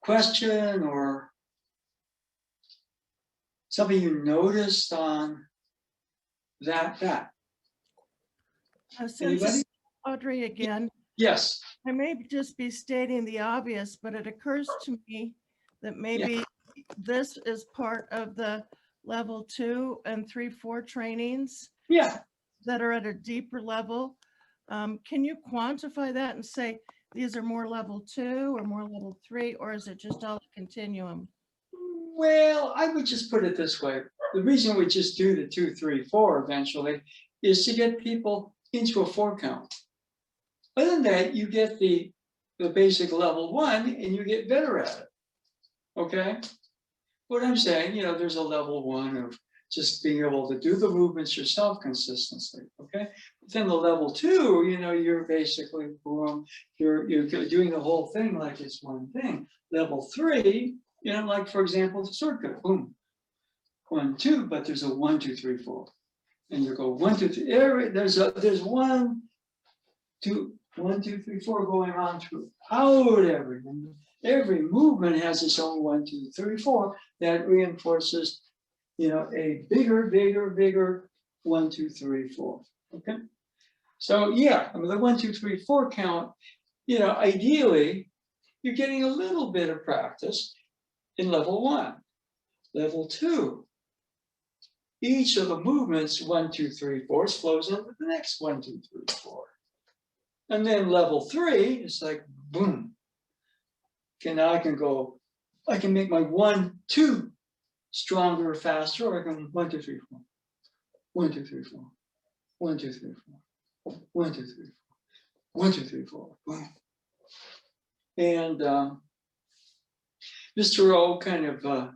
Speaker 1: question or something you noticed on that?
Speaker 4: Since
Speaker 1: Anybody?
Speaker 4: Audrey again,
Speaker 1: Yes.
Speaker 4: I may just be stating the obvious, but it occurs to me that maybe this is part of the level 2 and 3, 4 trainings
Speaker 1: Yeah.
Speaker 4: that are at a deeper level. Can you quantify that and say these are more level 2 or more level 3, or is it just all a continuum?
Speaker 1: Well, I would just put it this way. The reason we just do the 2, 3, 4 eventually is to get people into a 4 count. Other than that, you get the basic level 1 and you get better at it. Okay? What I'm saying, there's a level 1 of just being able to do the movements yourself consistently. Okay? But then the level 2, you're basically, boom, you're doing the whole thing like it's one thing. Level 3, like for example, the sword cut, boom. 1, 2, but there's a 1, 2, 3, 4. And you go 1, 2, 3. There's one 2, 1, 2, 3, 4 going on throughout everything. Every movement has its own 1, 2, 3, 4 that reinforces, a bigger 1, 2, 3, 4. Okay. So yeah, I mean the 1, 2, 3, 4 count, ideally, you're getting a little bit of practice in level 1. Level 2, each of the movements, 1, 2, 3, 4, flows into the next 1, 2, 3, 4. And then level 3, it's like boom. Okay, now I can make my 1, 2 stronger, faster, or I can 1, 2, 3, 4. 1, 2, 3, 4. 1, 2, 3, 4. 1, 2, 3, 4. 1, 2, 3, 4. Boom. And Mr. O kind of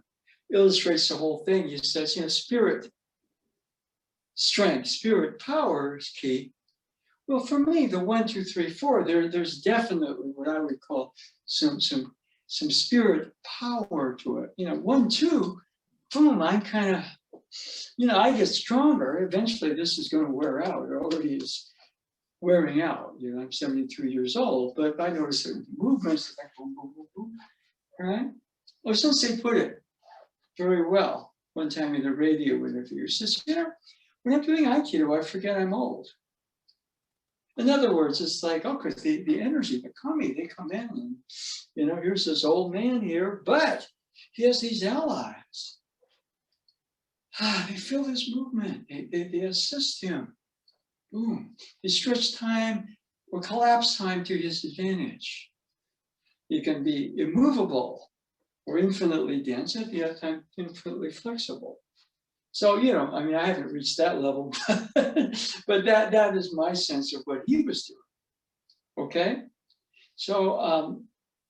Speaker 1: illustrates the whole thing. He says, spirit strength, spirit power is key. Well, for me, the 1, 2, 3, 4, there's definitely what I would call some spirit power to it. 1, 2, boom, I kind of, I get stronger. Eventually, this is going to wear out. It already is wearing out. I'm 73 years old, but I notice certain movements, like boom, boom, boom, boom. All right? Well, Sensei put it very well one time in the radio interview. He says, when I'm doing Aikido, I forget I'm old. In other words, it's like, because the energy, the kami, they come in and, here's this old man here, but he has these allies. They feel his movement. They assist him. Boom. They stretch time or collapse time to his advantage. He can be immovable or infinitely dense at the other time, infinitely flexible. So, I haven't reached that level, but that is my sense of what he was doing. Okay? So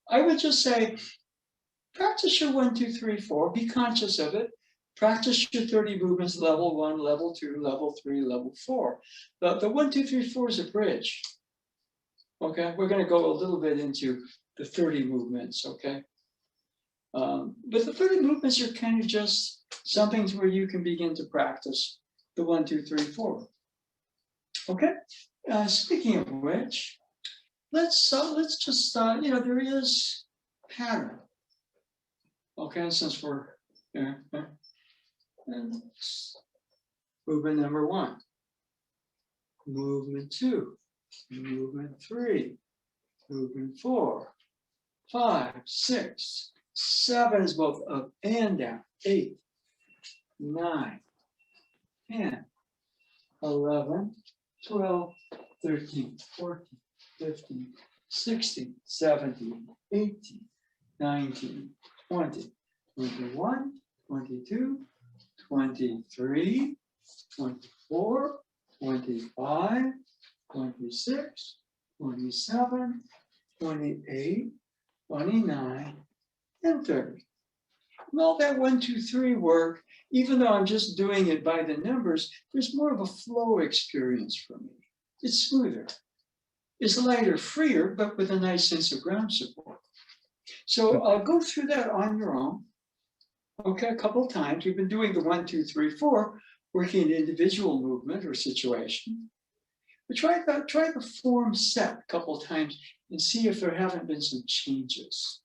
Speaker 1: I would just say, practice your 1, 2, 3, 4, be conscious of it. Practice your 30 movements, level 1, level 2, level 3, level 4. The 1, 2, 3, 4 is a bridge. Okay? We're going to go a little bit into the 30 movements, okay? But the 30 movements are kind of just something where you can begin to practice the 1, 2, 3, 4. Okay. Speaking of which, let's just there is pattern. Okay, since we're and movement number 1, movement 2, movement 3, movement 4, 5, 6, 7 is both up and down. 8, 9, 10, 11, 12, 13, 14, 15, 16, 17, 18, 19, 20, 21, 22, 23, 24, 25, 26, 27, 28, 29, and 30. And all that 1, 2, 3 work, even though I'm just doing it by the numbers, there's more of a flow experience for me. It's smoother. It's lighter, freer, but with a nice sense of ground support. So I'll go through that on your own. Okay, a couple of times. We've been doing the 1, 2, 3, 4, working in individual movement or situation. But try the form set a couple of times and see if there haven't been some changes.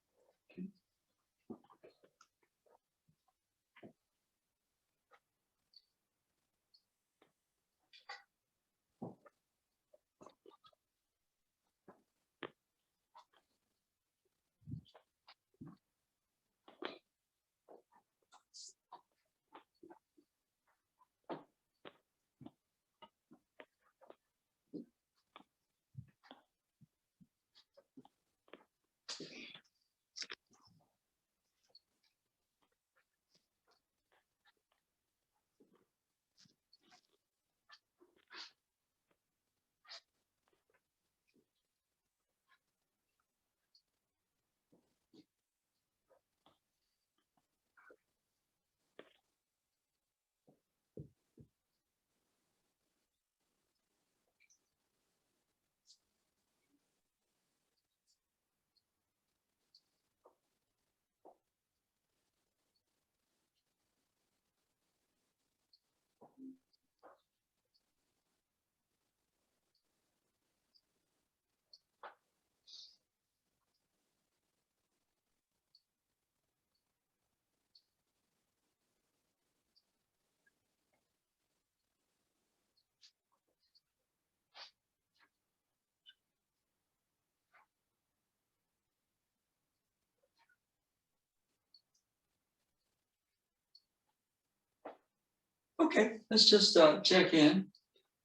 Speaker 1: Okay, let's just check in.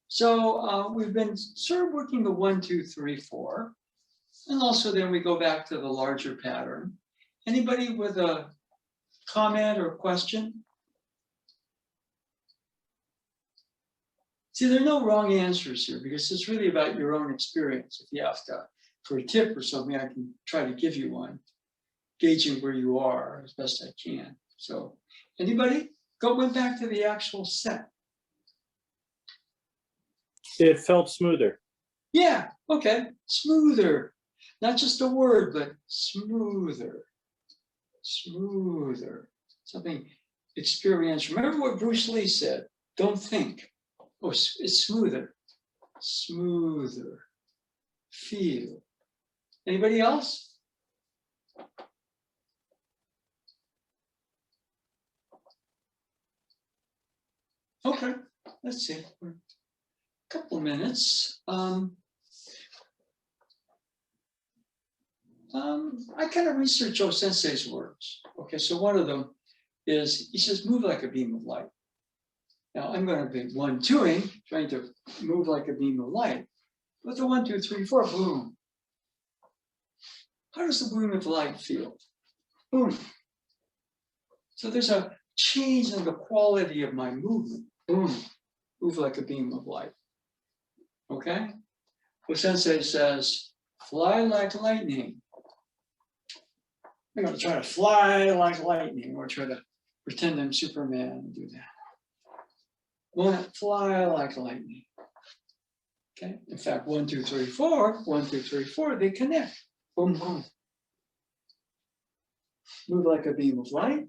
Speaker 1: So we've been sort of working the 1, 2, 3, 4. And also then we go back to the larger pattern. Anybody with a comment or question? See, there are no wrong answers here because it's really about your own experience. If you have to, for a tip or something, I can try to give you one, gauging where you are as best I can. So anybody? Went back to the actual set.
Speaker 5: It felt smoother.
Speaker 1: Yeah, okay, smoother. Not just a word, but smoother. Smoother. Something experiential. Remember what Bruce Lee said, don't think. Oh, it's smoother. Smoother. Feel. Anybody else? Okay, let's see. A couple minutes. I kind of researched Joe Sensei's words. Okay, so one of them is, he says, move like a beam of light. Now I'm going to be 1, 2ing, trying to move like a beam of light. With the 1, 2, 3, 4, boom. How does the beam of light feel? Boom. So there's a change in the quality of my movement. Boom. Move like a beam of light. Okay? Well, Sensei says, fly like lightning. I'm going to try to fly like lightning, or try to pretend I'm Superman and do that. Want to fly like lightning. Okay? In fact, 1, 2, 3, 4, 1, 2, 3, 4, they connect. Boom, boom. Move like a beam of light.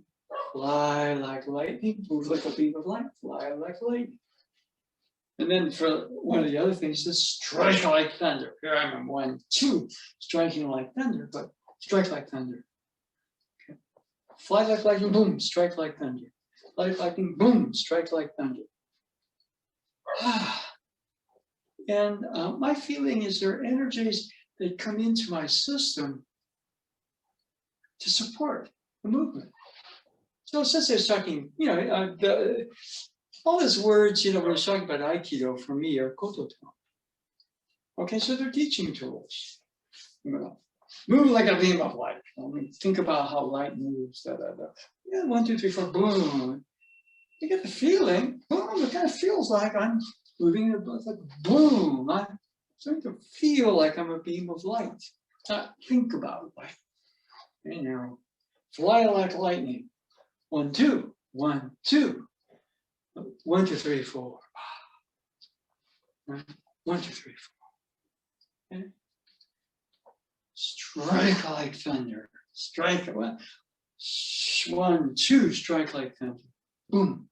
Speaker 1: Fly like lightning. Move like a beam of light. Fly like lightning. And then for one of the other things, is strike like thunder. Here I'm 1, 2, striking like thunder, but strike like thunder. Okay. Fly like lightning, boom, strike like thunder. Fly like lightning, boom, strike like thunder. And my feeling is there are energies that come into my system to support the movement. So since I was talking, all those words, when I was talking about Aikido for me are kototo. Okay, so they're teaching tools. Move like a beam of light. Think about how light moves. Da, da, da. Yeah, 1, 2, 3, 4, boom. You get the feeling, boom, it kind of feels like I'm moving like boom. I'm starting to feel like I'm a beam of light. Not think about light. Fly like lightning. 1, 2, 1, 2. 1, 2, 3, 4. 1, 2, 3, 4. Okay. Strike like thunder. Strike it. 1, 2, strike like thunder. Boom.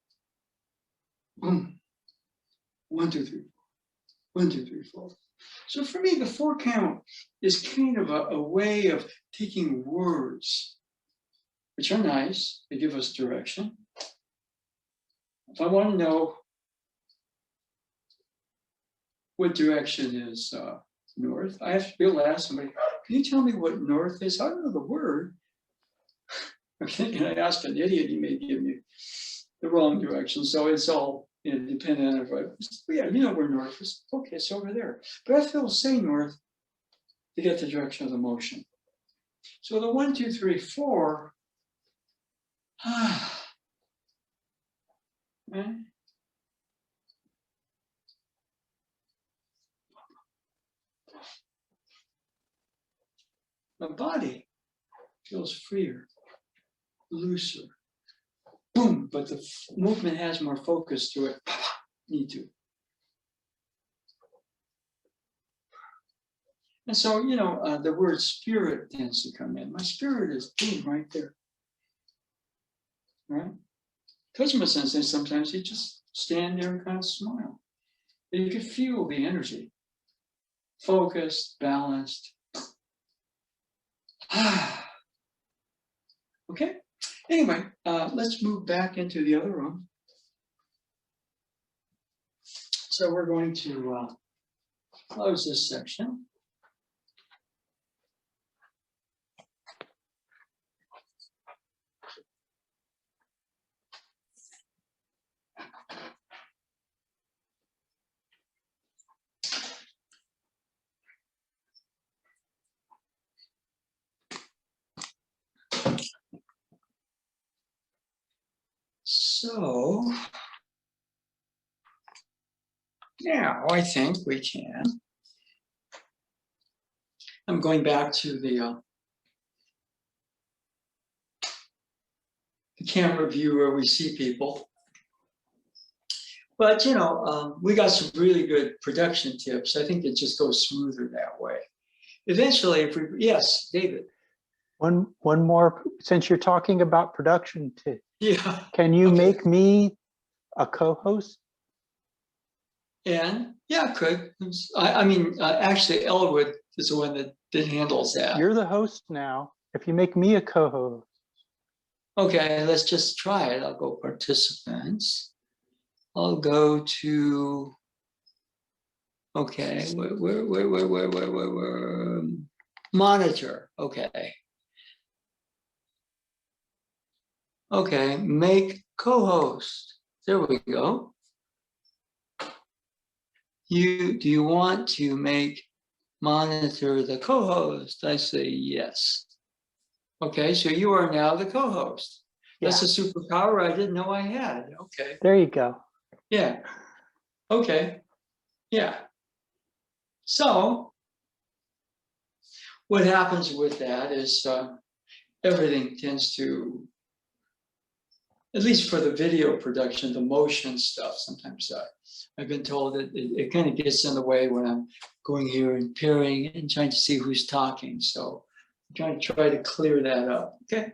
Speaker 1: Boom. 1, 2, 3, 4. 1, 2, 3, 4. So for me, the 4 count is kind of a way of taking words, which are nice. They give us direction. If I want to know what direction is north, I have to be able to ask somebody, can you tell me what north is? I don't know the word. Okay, can I ask an idiot? He may give me the wrong direction. So it's all dependent on, yeah, you know where north is. Okay, it's over there. But I have to be able to say north to get the direction of the motion. So the 1, 2, 3, 4. Right? The body feels freer, looser. Boom, but the movement has more focus to it. Need to. And so, the word spirit tends to come in. My spirit is boom right there. Right? Kojima Sensei, sometimes he just stand there and kind of smile. And you could feel the energy. Focused, balanced. Okay. Anyway, let's move back into the other room. So we're going to close this section. So now I think we can. I'm going back to the camera view where we see people. But, you know, we got some really good production tips. I think it just goes smoother that way. Eventually, if we, yes, David.
Speaker 6: One more, since you're talking about production too.
Speaker 1: Yeah.
Speaker 6: Can you
Speaker 1: Okay.
Speaker 6: make me a co-host?
Speaker 1: And yeah, I could. I mean, actually, Elwood is the one that handles that.
Speaker 6: You're the host now. If you make me a co-host.
Speaker 1: Okay, let's just try it. I'll go participants. I'll go to, okay, where, monitor, okay. Okay, make co-host. There we go. Do you want to make monitor the co-host? I say yes. Okay, so you are now the co-host. That's a superpower I didn't know I had. Okay.
Speaker 6: There you go.
Speaker 1: Yeah. Okay. Yeah. So what happens with that is everything tends to, at least for the video production, the motion stuff, sometimes I've been told that it kind of gets in the way when I'm going here and peering and trying to see who's talking. So I'm try to clear that up. Okay.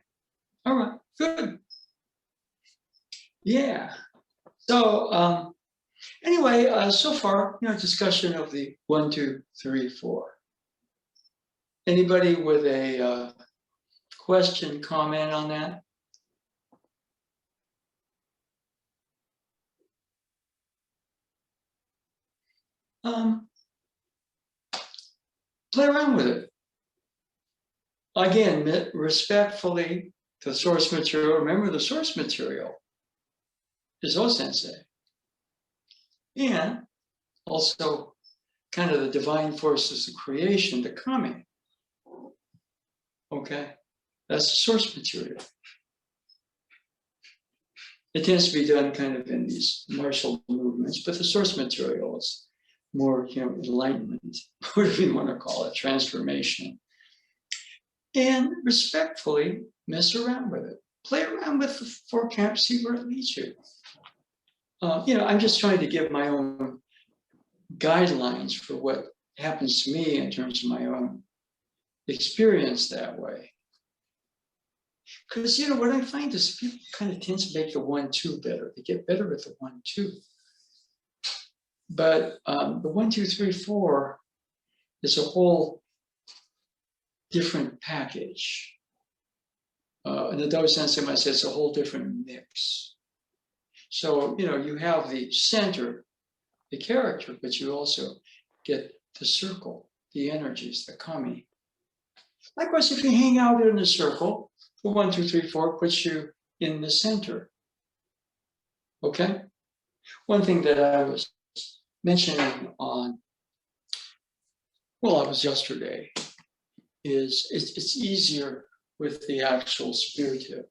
Speaker 1: All right. Good. Yeah. So anyway, so far, you know, discussion of the 1, 2, 3, 4. Anybody with a question, comment on that? Play around with it. Again, respectfully, the source material. Remember, the source material is O-sensei. And also kind of the divine forces of creation, the kami. Okay, that's the source material. It tends to be done kind of in these martial movements, but the source material is more, you know, enlightenment, whatever you want to call it, transformation. And respectfully, mess around with it. Play around with the 4 camps, see where it leads you. You know, I'm just trying to give my own guidelines for what happens to me in terms of my own experience that way. Because, you know, what I find is people kind of tend to make the 1, 2 better. They get better at the 1, 2. But the 1, 2, 3, 4 is a whole different package. In the Dao Sensei might say it's a whole different mix. So, you know, you have the center, the character, but you also get the circle, the energies, the kami. Likewise, if you hang out in a circle, the 1, 2, 3, 4 puts you in the center. Okay? One thing that I was mentioning on, well, it was yesterday, is it's easier with the actual spirited.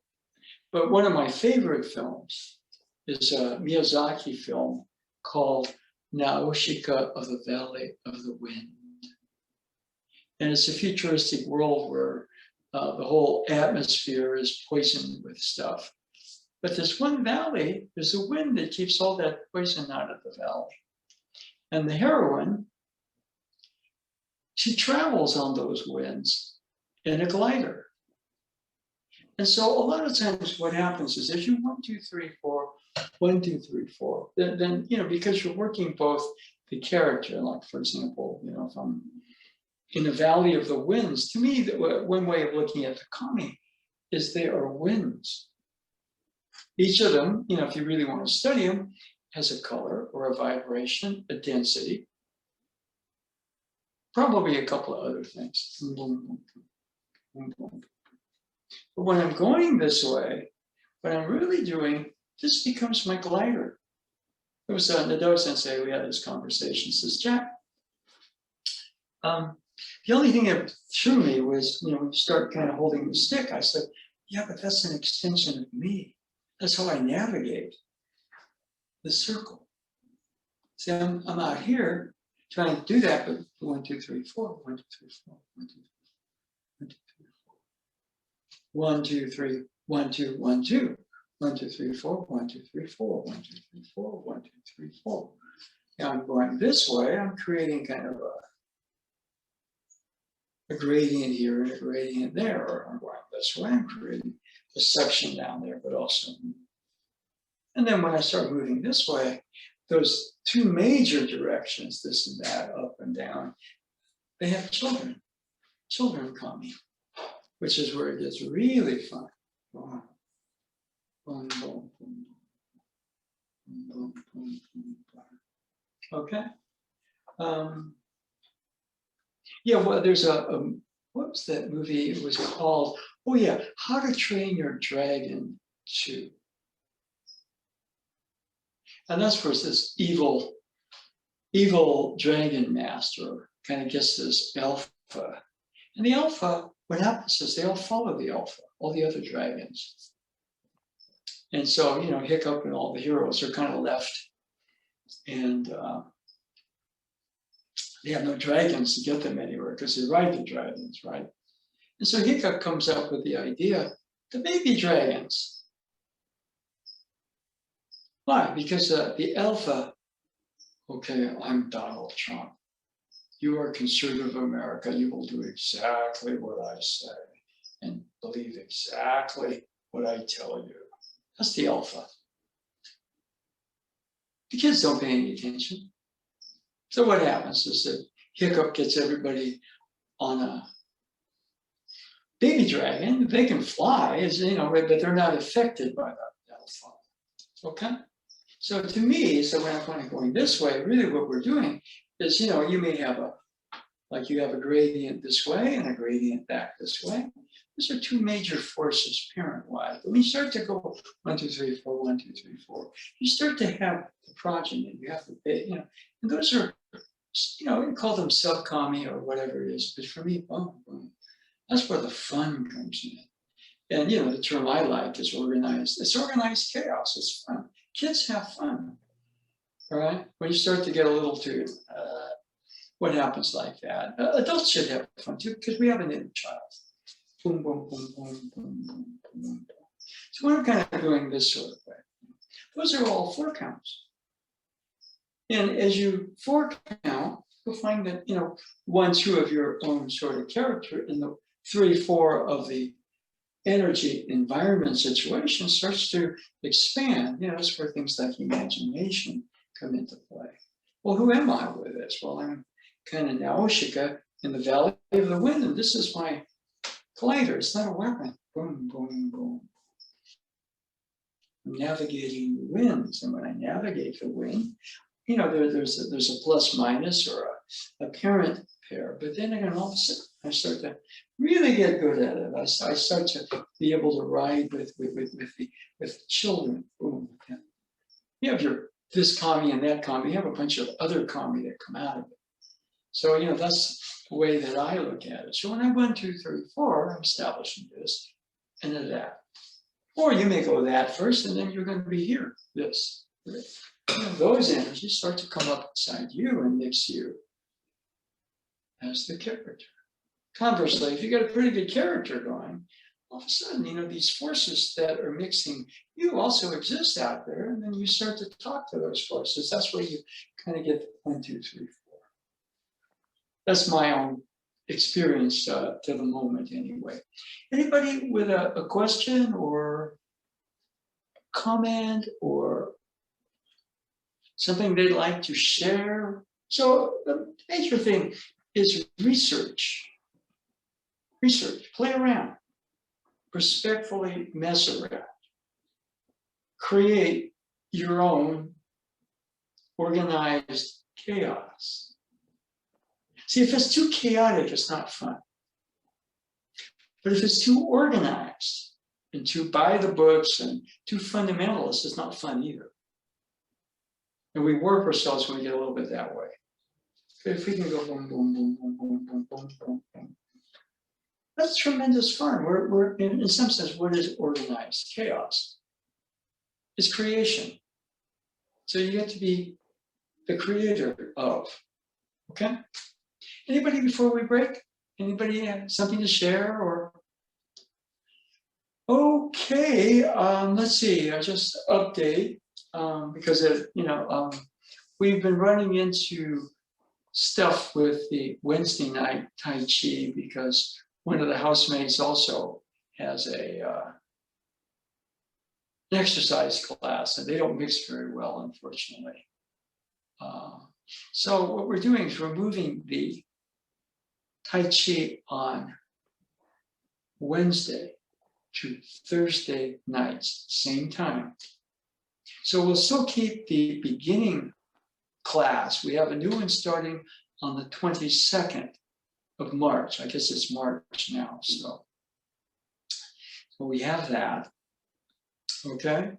Speaker 1: But one of my favorite films is a Miyazaki film called Nausicaa of the Valley of the Wind. And it's a futuristic world where the whole atmosphere is poisoned with stuff. But this one valley, there's a wind that keeps all that poison out of the valley. And the heroine, she travels on those winds in a glider. And so a lot of times what happens is if you 1, 2, 3, 4, 1, 2, 3, 4, then you know, because you're working both the character, like for example, you know, if I'm in the valley of the winds, to me, one way of looking at the kami is they are winds. Each of them, you know, if you really want to study them, has a color or a vibration, a density, probably a couple of other things. But when I'm going this way, what I'm really doing, this becomes my glider. It was Nado Sensei, we had this conversation, says, Jack, the only thing that threw me was, you know, when you start kind of holding the stick, I said, yeah, but that's an extension of me. That's how I navigate the circle. See, I'm out here trying to do that, but 1, 2, 3, 4, 1, 2, 3, 4, 1, 2, 3, 1, 2, 3, 1, 2, 1, 2, 1, 2, 3, 4, 1, 2, 3, 4, 1, 2, 3, 4, 1, 2, 3, 4. Now I'm going this way, I'm creating kind of a gradient here and a gradient there, or I'm going this way, I'm creating a section down there, but also. And then when I start moving this way, those two major directions, this and that, up and down, they have children. Children coming, which is where it gets really fun. Boom, boom, boom, boom, boom, boom, boom, boom. Okay. Yeah, well, there's what was that movie? It was called, oh yeah, How to Train Your Dragon 2. And that's where this evil dragon master kind of gets this alpha. And the alpha, what happens is they all follow the alpha, all the other dragons. And so, you know, Hiccup and all the heroes are kind of left. And they have no dragons to get them anywhere because they ride the dragons, right? And so Hiccup comes up with the idea, the baby dragons. Why? Because the alpha, okay, I'm Donald Trump. You are conservative America. You will do exactly what I say and believe exactly what I tell you. That's the alpha. The kids don't pay any attention. So what happens is that Hiccup gets everybody on a baby dragon. They can fly, as you know, but they're not affected by the alpha. Okay? So to me, so when I'm kind of going this way, really what we're doing is, you know, you may have you have a gradient this way and a gradient back this way. Those are two major forces parent-wise. But when you start to go 1, 2, 3, 4, 1, 2, 3, 4, you start to have the progeny. You have the, you know, and those are, you know, we call them sub-kami or whatever it is. But for me, boom, boom, that's where the fun comes in. And, you know, the term I like is organized. It's organized chaos. It's fun. Kids have fun, all right? When you start to get a little too, what happens like that? Adults should have fun too, because we have an inner child. Boom, boom, boom, boom, boom, boom, boom. So we're kind of doing this sort of way. Those are all 4 counts. And as you 4 count, you'll find that, you know, 1, 2 of your own sort of character, and the 3, 4 of the energy environment situation starts to expand. You know, that's where things like imagination come into play. Well, who am I with this? Well, I'm kind of Naoshika in the Valley of the Wind, and this is my collider. It's not a weapon. Boom, boom, boom. I'm navigating the winds, and when I navigate the wind, you know, there's a plus minus or a parent pair, but then again, all of a sudden, I start to really get good at it. I start to be able to ride with children. Boom. You have this kami and that kami. You have a bunch of other kami that come out of it. So, you know, that's the way that I look at it. So when I 1, 2, 3, 4, I'm establishing this and then that. Or you may go that first, and then you're going to be here, this. You know, those energies start to come up inside you and mix you as the character. Conversely, if you got a pretty good character going, all of a sudden, you know, these forces that are mixing you also exist out there, and then you start to talk to those forces. That's where you kind of get 1, 2, 3, 4. That's my own experience to the moment, anyway. Anybody with a question or comment or something they'd like to share? So the major thing is research. Research, play around, respectfully mess around, create your own organized chaos. See, if it's too chaotic, it's not fun. But if it's too organized and too by the books and too fundamentalist, it's not fun either. And we warp ourselves when we get a little bit that way. But if we can go boom, boom, boom, boom, boom, boom, boom, boom, boom. That's tremendous fun. We're in some sense, what is organized chaos? is creation. So you get to be the creator of, okay? Anybody before we break? Anybody have something to share or? Okay, let's see, I just update because we've been running into stuff with the Wednesday night Tai Chi because one of the housemates also has an exercise class and they don't mix very well, unfortunately. So what we're doing is we're moving the Tai Chi on Wednesday to Thursday nights, same time. So we'll still keep the beginning class. We have a new one starting on the 22nd of March. I guess it's March now, so we have that, okay?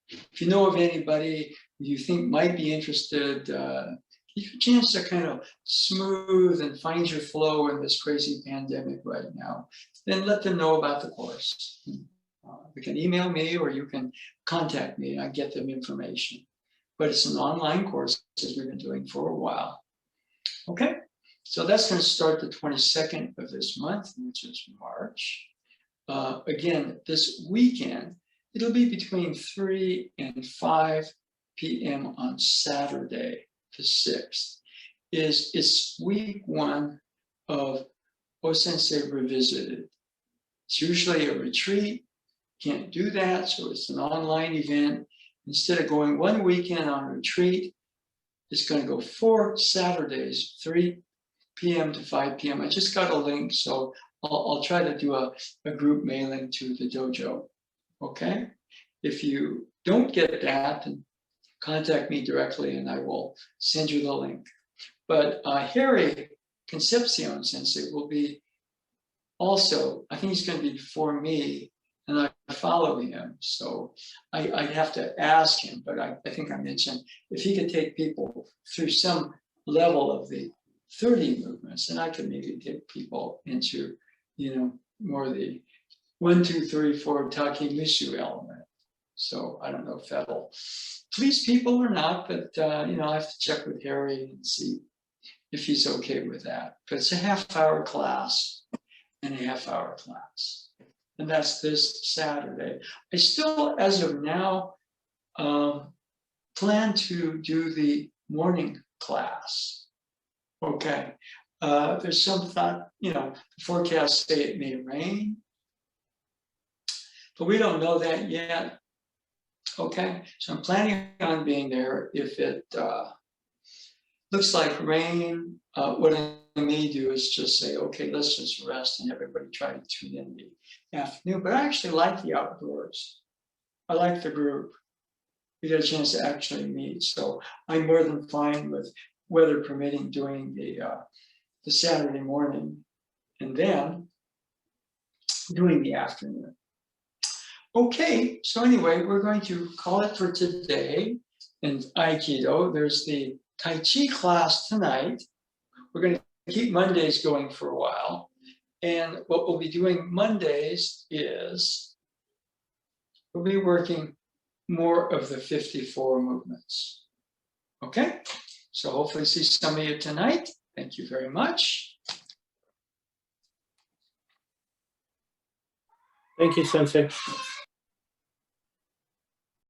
Speaker 1: If you know of anybody you think might be interested, give you a chance to kind of smooth and find your flow in this crazy pandemic right now, then let them know about the course. You can email me or you can contact me and I get them information. But it's an online course as we've been doing for a while. Okay, so that's going to start the 22nd of this month, which is March. Again, this weekend, it'll be between 3 and 5 p.m. on Saturday, the 6th. It's week 1 of O-Sensei Revisited. It's usually a retreat, can't do that, so it's an online event. Instead of going one weekend on retreat, it's going to go 4 Saturdays, 3 p.m. to 5 p.m. I just got a link, so I'll try to do a group mailing to the dojo, okay? If you don't get that, then contact me directly and I will send you the link. But Harry Concepcion Sensei will be also, I think he's going to be before me, and I follow him. So I'd have to ask him, but I think I mentioned if he could take people through some level of the 30 movements, then I could maybe get people into, more of the 1, 2, 3, 4 Takemitsu element. So I don't know if that'll please people or not, but I have to check with Harry and see if he's okay with that. But it's a half-hour class and a half-hour class. And that's this Saturday. I still, as of now, plan to do the morning class. Okay. There's some thought, the forecasts say it may rain, but we don't know that yet. Okay, so I'm planning on being there. If it looks like rain, what I may do is just say, okay, let's just rest and everybody try to tune in the afternoon. But I actually like the outdoors. I like the group. We get a chance to actually meet. So I'm more than fine with weather permitting doing the Saturday morning and then doing the afternoon. Okay, so anyway, we're going to call it for today. In Aikido, there's the Tai Chi class tonight. We're going to keep Mondays going for a while. And what we'll be doing Mondays is we'll be working more of the 54 movements. Okay, so hopefully see some of you tonight. Thank you very much.
Speaker 5: Thank you, Sensei.